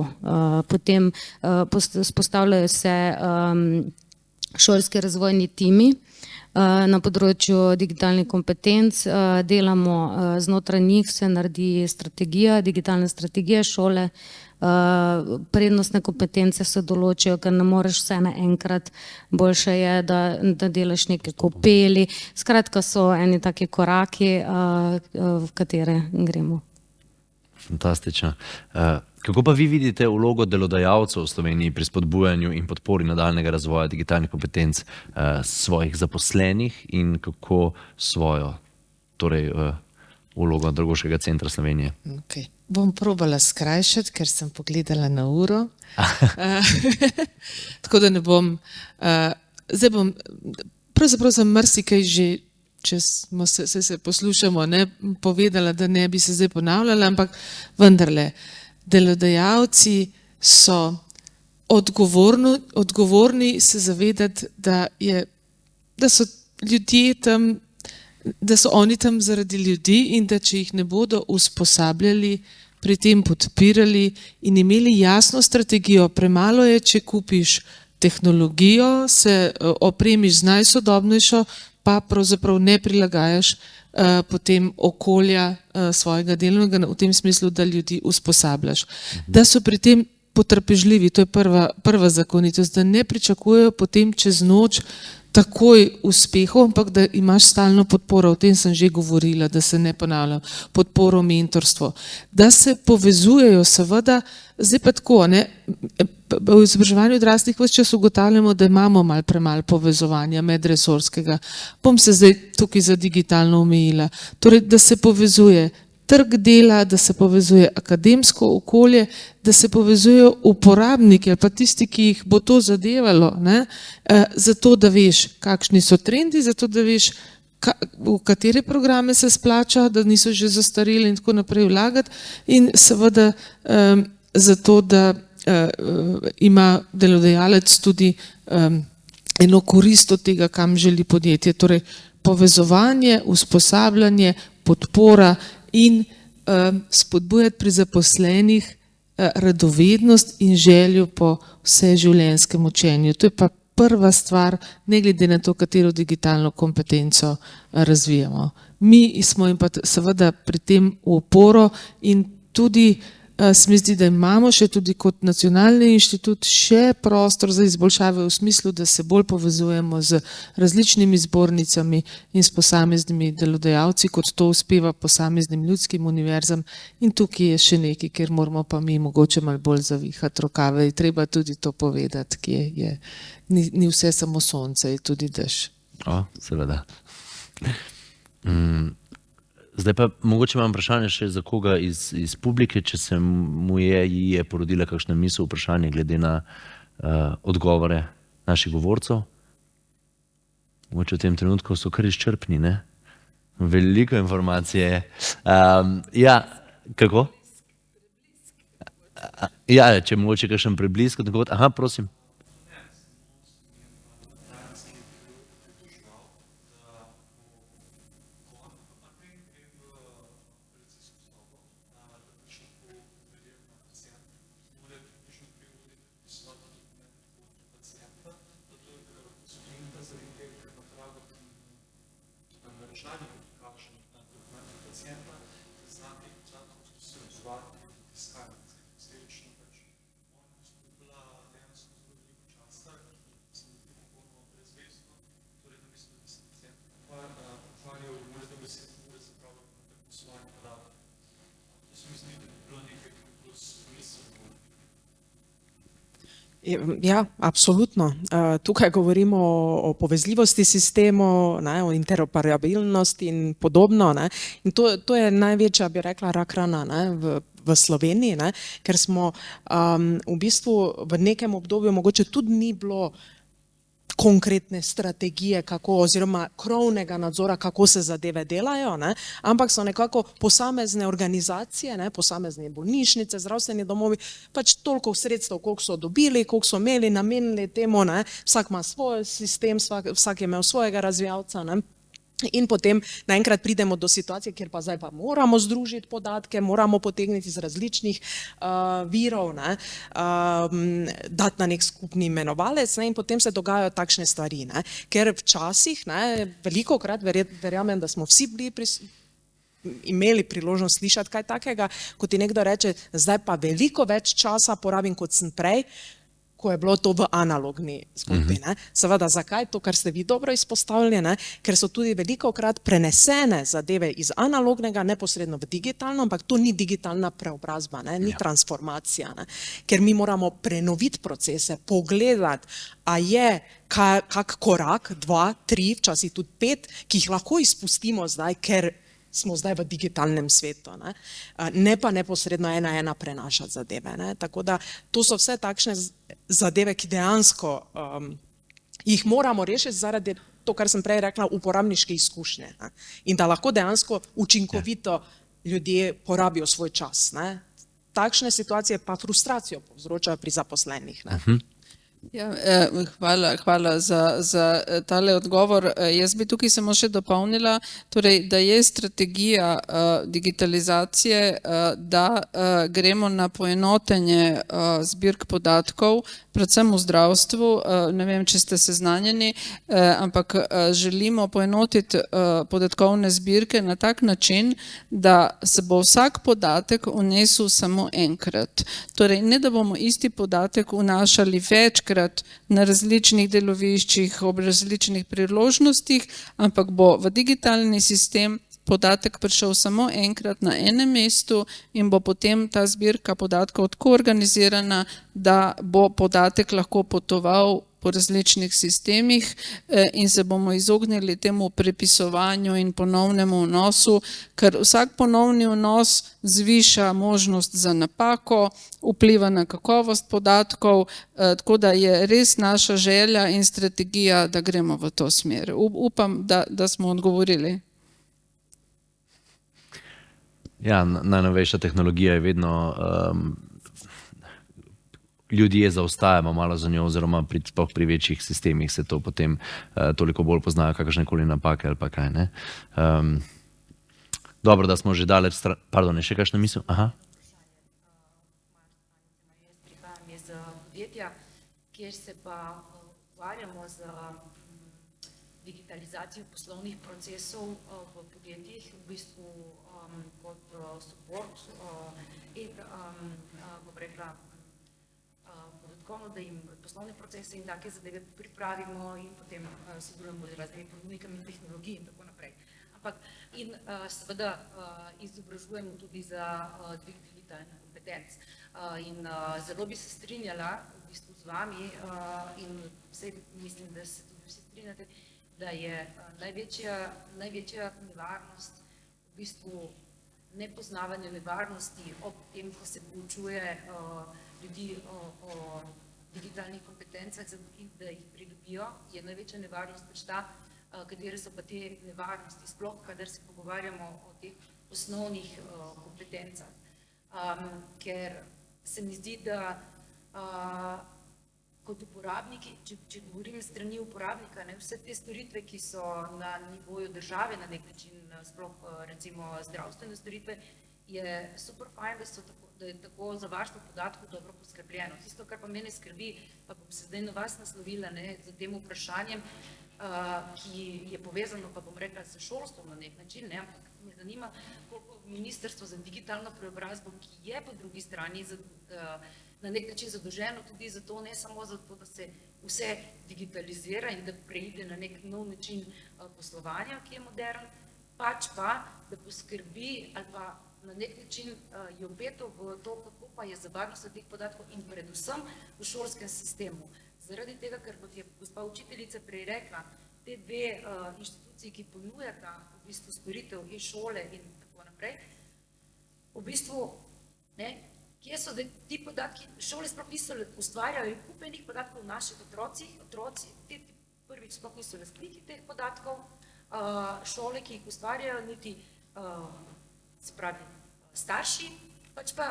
Potem vzpostavljajo se šolski razvojni timi na področju digitalnih kompetenc, delamo znotraj njih, se naredi strategija, digitalna strategija šole, prednostne kompetence se določijo, ker ne moreš vse naenkrat, boljše je, da delaš neke kopeli, skratka so eni taki koraki, v katere gremo. Fantastično. Kako pa vi vidite vlogo delodajalcev v Sloveniji pri spodbujanju in podpori nadaljnjega razvoja digitalnih kompetenc svojih zaposlenih in kako svojo, torej vlogo Andragoškega centra Slovenije? Okay. Bom probala skrajšati, ker sem pogledala na uro. Tako da ne bom, zdaj bom, pravzaprav sem marsikaj že, če se poslušamo, ne, povedala, da ne bi se zdaj ponavljala, ampak vendarle, delodajalci so odgovorni se zavedati, da so ljudje tam, da so oni tam zaradi ljudi in da če jih ne bodo usposabljali, pri tem podpirali in imeli jasno strategijo, premalo je, če kupiš tehnologijo, se opremiš z najsodobnejšo, pa pravzaprav ne prilagajaš potem okolja svojega delovnega, v tem smislu, da ljudi usposabljaš. Da so pri tem potrpežljivi, to je prva zakonitost, da ne pričakujejo potem čez noč takoj uspehov, ampak da imaš stalno podporo, o tem sem že govorila, da se ne ponavljam, podporo, mentorstvo, da se povezujejo, seveda, zdaj pa tako, ne, v izobraževanju odraslih ves čas ugotavljamo, da imamo malo premalo povezovanja medresorskega. Bom se zdaj tukaj za digitalno omejila. Torej, da se povezuje trg dela, da se povezuje akademsko okolje, da se povezujejo uporabniki ali pa tisti, ki jih bo to zadevalo, ne, zato da veš, kakšni so trendi, zato da veš, v katere programe se splača, da niso že zastareli in tako naprej vlagati, in seveda zato, da ima delodajalec tudi eno korist od tega, kam želi podjetje. Torej povezovanje, usposabljanje, podpora in spodbujati pri zaposlenih radovednost in željo po vseživljenjskem učenju. To je pa prva stvar, ne glede na to, katero digitalno kompetenco razvijamo. Mi smo jim pa seveda pri tem v oporo in tudi se mi zdi, da imamo še tudi kot nacionalni inštitut še prostor za izboljšave v smislu, da se bolj povezujemo z različnimi zbornicami in s posameznimi delodajalci, kot to uspeva posameznim ljudskim univerzam, in tukaj je še nekaj, kjer moramo pa mi mogoče malo bolj zavihati rokave, je treba tudi to povedati, ki ni vse samo sonce, je tudi dež. Seveda. Zdaj pa mogoče imam vprašanje še za koga iz publike, če se mu je porodila kakšna misel, vprašanje glede na odgovore naših govorcev. Mogoče v tem trenutku so kar izčrpni, ne? Veliko informacije. Ja, kako? Ja, če mogoče kakšen preblisk. Aha, prosim. Ja, absolutno. Tukaj govorimo o povezljivosti sistemov, ne, o interoperabilnosti in podobno. Ne. In to je največja, bi rekla, rak rana, ne, v Sloveniji, ne, ker smo v bistvu v nekem obdobju mogoče tudi ni bilo konkretne strategije, kako, oziroma krovnega nadzora, kako se zadeve delajo, ne, ampak so nekako posamezne organizacije, ne, posamezne bolnišnice, zdravstveni domovi, pač toliko sredstev, koliko so dobili, koliko so imeli, namenili temu, ne, vsak ima svoj sistem, vsak je imel svojega razvijalca, ne. In potem naenkrat pridemo do situacije, kjer pa zdaj pa moramo združiti podatke, moramo potegniti iz različnih virov, ne, dati na nek skupni imenovalec, ne, in potem se dogajajo takšne stvari, ne, ker včasih, ne, velikokrat, verjamem, da smo vsi bili imeli priložnost slišati kaj takega, ko ti nekdo reče, zdaj pa veliko več časa porabim, kot sem prej, ko je bilo to v analogni zgodbi. Ne. Seveda, zakaj? To, kar ste vi dobro izpostavili, ne, ker so tudi velikokrat prenesene zadeve iz analognega neposredno v digitalno, ampak to ni digitalna preobrazba, ne, ni transformacija, ne, ker mi moramo prenoviti procese, pogledati, a je kak korak, 2, 3, včasih tudi 5, ki jih lahko izpustimo zdaj, ker smo zdaj v digitalnem svetu, ne pa neposredno ena prenašati zadeve, ne. Tako da to so vse takšne zadeve, ki dejansko jih moramo rešiti zaradi to, kar sem prej rekla, uporabniške izkušnje, ne. In da lahko dejansko učinkovito ljudje porabijo svoj čas, ne. Takšne situacije pa frustracijo povzročajo pri zaposlenih, ne. Ja, hvala za tale odgovor. Jaz bi tukaj samo še dopolnila, torej, da je strategija digitalizacije, da gremo na poenotenje zbirk podatkov, predvsem v zdravstvu. Ne vem, če ste seznanjeni, ampak želimo poenotiti podatkovne zbirke na tak način, da se bo vsak podatek vnesel samo enkrat. Torej, ne da bomo isti podatek vnašali večkrat na različnih deloviščih, ob različnih priložnostih, ampak bo v digitalni sistem podatek prišel samo enkrat na enem mestu in bo potem ta zbirka podatkov tako organizirana, da bo podatek lahko potoval po različnih sistemih in se bomo izognili temu prepisovanju in ponovnemu vnosu, ker vsak ponovni vnos zviša možnost za napako, vpliva na kakovost podatkov, tako da je res naša želja in strategija, da gremo v to smer. Upam, da smo odgovorili. Ja, najnovejša tehnologija je vedno, ljudje zaostajamo malo za njo, oziroma pri večjih sistemih se to potem toliko bolj poznajo, kakršnekoli napake ali pa kaj, ne. Dobro, da smo že daleč stran, pardon, je še kakšna misel? Aha. Prihajam iz podjetja, kjer se pa ukvarjamo z digitalizacijo poslovnih procesov v podjetjih, v bistvu kot support in, bom rekla, podatkovno, da jim poslovne procese in take zadeve pripravimo in potem sodelujemo z raznimi ponudnikami tehnologij in tako naprej. Ampak in seveda izobražujemo tudi za dvig digitalnih kompetenc. In zelo bi se strinjala v bistvu z vami in vsej mislim, da se tudi vsi strinjate, da je največja nevarnost v bistvu nepoznavanje nevarnosti ob tem, ko se poučuje ljudi o digitalnih kompetencah, da jih pridobijo, je največja nevarnost pač ta, katere so pa te nevarnosti, sploh kadar se pogovarjamo o teh osnovnih kompetencah. Ker se mi zdi, da kot uporabniki, če govorim strani uporabnika, ne, vse te storitve, ki so na nivoju države na nek način, sploh recimo zdravstvene storitve, je super fajn, da je tako za varstvo podatkov dobro poskrbljeno. Tisto, kar pa mene skrbi, pa bom se zdaj na vas naslovila, ne, za tem vprašanjem, ki je povezano, pa bom rekla, s šolstvom na nek način, ne, ampak me zanima, koliko Ministrstvo za digitalno preobrazbo, ki je po drugi strani na nek način zadolženo tudi za to, ne samo za to, da se vse digitalizira in da preide na nek nov način poslovanja, ki je modern, pač pa, da poskrbi ali pa na nek način je upeto v to, kako pa je za varnost teh podatkov in predvsem v šolskem sistemu. Zaradi tega, ker kot je gospa učiteljica prej rekla, te dve inštituciji, ki ponujata v bistvu storitev e-šole in tako naprej, v bistvu, ne, kje so ti podatki, šole sploh niso ustvarjali kupenih podatkov o naših otroci, ti prvič sploh niso lastniki teh podatkov, šole, ki jih ustvarjajo, niti se pravi starši, pač pa,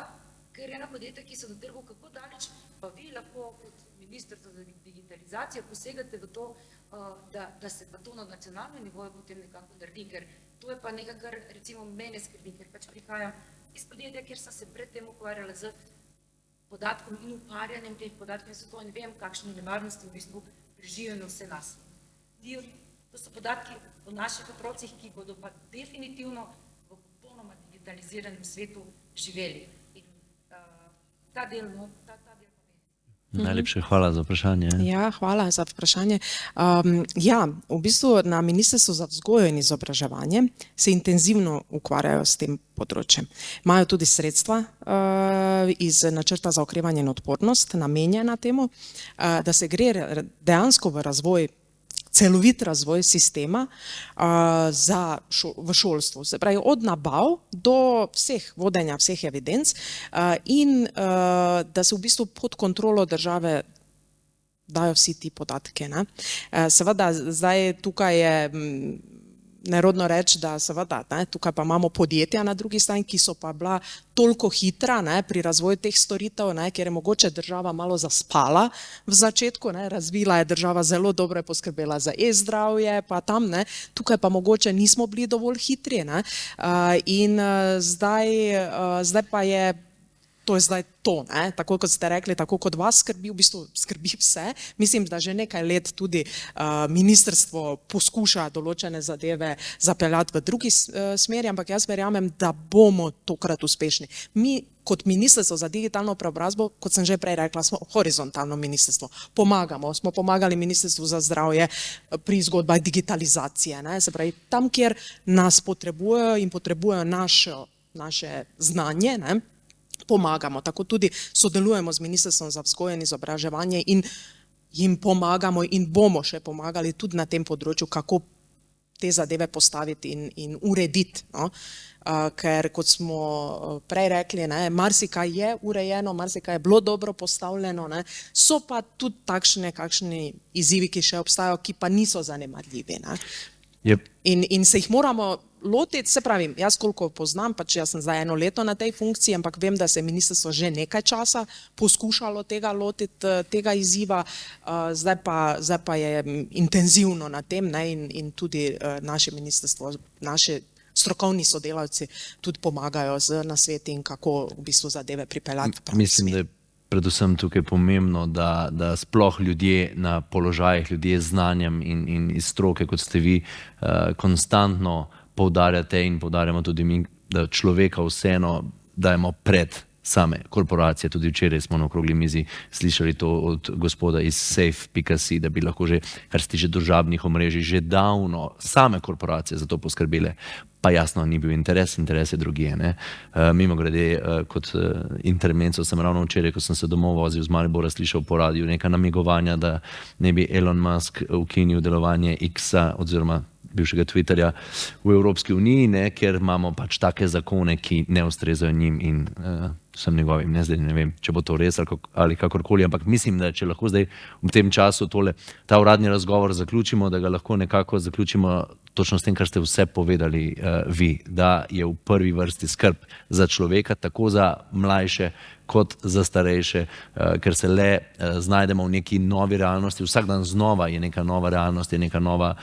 ker ena podjetja, ki so na trgu kako daleč, pa vi lahko kot ministrstvo za digitalizacijo posegate v to, da se pa to na nacionalnem nivoju potem nekako naredi, ker to je pa nekaj, kar recimo mene skrbi, ker pač prihajam iz podjetja, kjer sem se predtem ukvarjala z podatkom in uparjanjem teh podatkov in zato in vem, kakšne nevarnosti v bistvu preživijo na vse nas. To so podatki o naših otrocih, ki bodo pa definitivno v popolnoma digitaliziranem svetu živeli. In ta del pa meni. Najlepše hvala za vprašanje. Ja, hvala za vprašanje. V bistvu na Ministrstvu za vzgojo in izobraževanje se intenzivno ukvarjajo s tem področjem. Imajo tudi sredstva iz načrta za okrevanje in odpornost namenjena temu, da se gre dejansko v razvoj, celovit razvoj sistema v šolstvu. Se pravi, od nabav do vodenja vseh evidenc in da se v bistvu pod kontrolo države dajo vsi ti podatke. Seveda, zdaj tukaj je nerodno reči, da seveda, tukaj pa imamo podjetja na drugi strani, ki so pa bila toliko hitra pri razvoju teh storitev, ker je mogoče država malo zaspala v začetku, razvila je država zelo dobro, je poskrbela za e-zdravje, pa tam, tukaj pa mogoče nismo bili dovolj hitri, in zdaj pa je to zdaj to, tako kot ste rekli, tako kot vas skrbi, v bistvu skrbi vse. Mislim, da že nekaj let tudi ministrstvo poskuša določene zadeve zapeljati v drugi smeri, ampak jaz verjamem, da bomo tokrat uspešni. Mi kot Ministrstvo za digitalno preobrazbo, kot sem že prej rekla, smo horizontalno ministrstvo. Smo pomagali Ministrstvu za zdravje pri zgodbah digitalizacije. Se pravi, tam, kjer nas potrebujejo in potrebujejo naše znanje, pomagamo. Tako tudi sodelujemo z Ministrstvom za vzgojo in izobraževanje in jim pomagamo in bomo še pomagali tudi na tem področju, kako te zadeve postaviti in urediti. Ker kot smo prej rekli, marsikaj je urejeno, marsikaj je bilo dobro postavljeno, so pa tudi kakšni izzivi, ki še obstajajo, ki pa niso zanemarljivi. In se jih moramo lotiti, se pravi, jaz koliko poznam, pač jaz sem zdaj 1 leto na tej funkciji, ampak vem, da se je ministrstvo že nekaj časa poskušalo lotiti tega izziva, zdaj pa je intenzivno na tem in tudi naše ministrstvo, naši strokovni sodelavci tudi pomagajo z nasveti in kako v bistvu zadeve pripeljati v pravo smer. Mislim, da je predvsem tukaj pomembno, da sploh ljudje na položajih, ljudje z znanjem in iz stroke, kot ste vi, konstantno poudarjate in poudarjamo tudi mi, da človeka vseeno dajemo pred same korporacije. Tudi včeraj smo na okrogli mizi slišali to od gospoda iz safe.si, da bi lahko že, kar se tiče družabnih omrežij, že davno same korporacije za to poskrbele. Pa jasno, ni bil interes je drugje. Mimogrede, kot intermenco sem ravno včeraj, ko sem se domov vozil z Maribora, slišal po radiju neka namigovanja, da ne bi Elon Musk ukinil delovanje X-a oziroma bivšega Twitterja v Evropski uniji, ker imamo pač take zakone, ki ne ustrezajo njim in vsem njegovim. Zdaj ne vem, če bo to res ali kakorkoli, ampak mislim, da če lahko zdaj v tem času ta uradni razgovor zaključimo, da ga lahko nekako zaključimo točno s tem, kar ste vse povedali vi, da je v prvi vrsti skrb za človeka, tako za mlajše kot za starejše, ker se le znajdemo v neki novi realnosti, vsak dan znova je neka nova realnost, je neka nova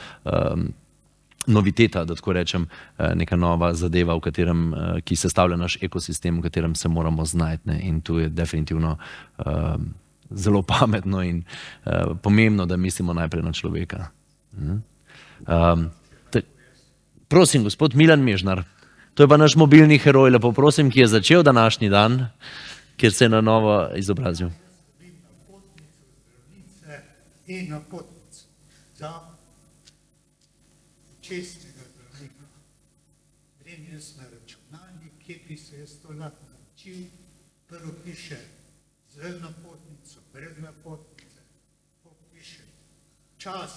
noviteta, da tako rečem, neka nova zadeva, ki sestavlja naš ekosistem, v katerem se moramo znajti. In tu je definitivno zelo pametno in pomembno, da mislimo najprej na človeka. Prosim, gospod Milan Mežnar, to je pa naš mobilni heroj, lepo prosim, ki je začel današnji dan, kjer se je na novo izobrazil. In napotnico za čestnega zdravnika. Grem jaz na računalnik kje bi se jaz to lahko naučil. Prvo piše z napotnico, brez napotnice, piše čas,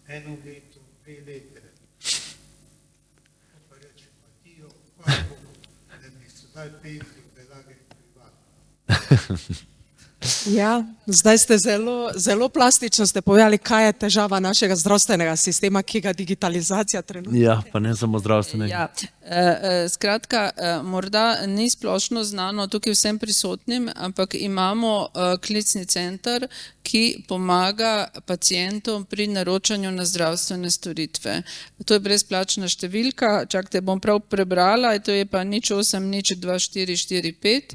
1 leto, 2 leta. Pa reče, Matijo, hvala Bogu, da mi sedaj penzijo, da lahko privatno. Ja, zdaj ste zelo plastično ste povedali, kaj je težava našega zdravstvenega sistema, ki ga digitalizacija trenutno. Ja, pa ne samo zdravstvenega. Ja, skratka, morda ni splošno znano tukaj vsem prisotnim, ampak imamo klicni center, ki pomaga pacientom pri naročanju na zdravstvene storitve. To je brezplačna številka, čakajte, bom prav prebrala, to je pa 08024445,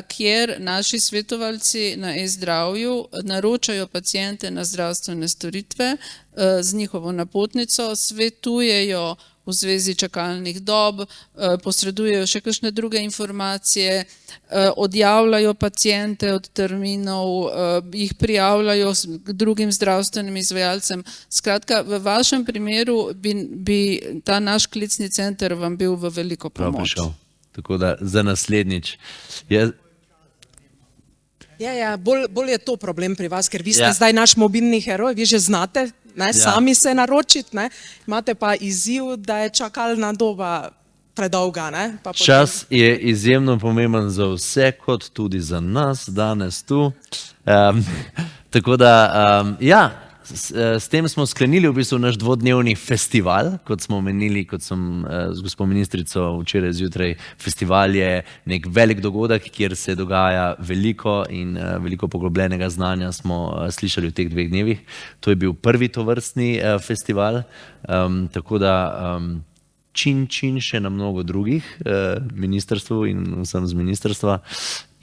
kjer naši svetovalci na e-zdravju naročajo paciente na zdravstvene storitve z njihovo napotnico, svetujejo v zvezi čakalnih dob, posredujejo še kakšne druge informacije, odjavljajo paciente od terminov, jih prijavljajo k drugim zdravstvenim izvajalcem. Skratka, v vašem primeru bi ta naš klicni center vam bil v veliko pomoč. Tako da za naslednjič. Ja, bolj je to problem pri vas, ker vi ste zdaj naš mobilni heroj, vi že znate, sami se naročiti, imate pa izziv, da je čakalna doba predolga. Čas je izjemno pomemben za vse, kot tudi za nas danes tu. Tako da, ja, s tem smo sklenili v bistvu naš dvodnevni festival, kot smo omenili, kot sem z gospod ministrico včeraj zjutraj. Festival je nek velik dogodek, kjer se dogaja veliko in veliko poglobljenega znanja smo slišali v teh 2 dnevih. To je bil prvi tovrstni festival, tako da čin še na mnogo drugih ministrstv in vsem z ministrstva.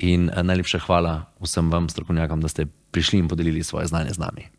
In najlepša hvala vsem vam strokovnjakom, da ste prišli in podelili svoje znanje z nami.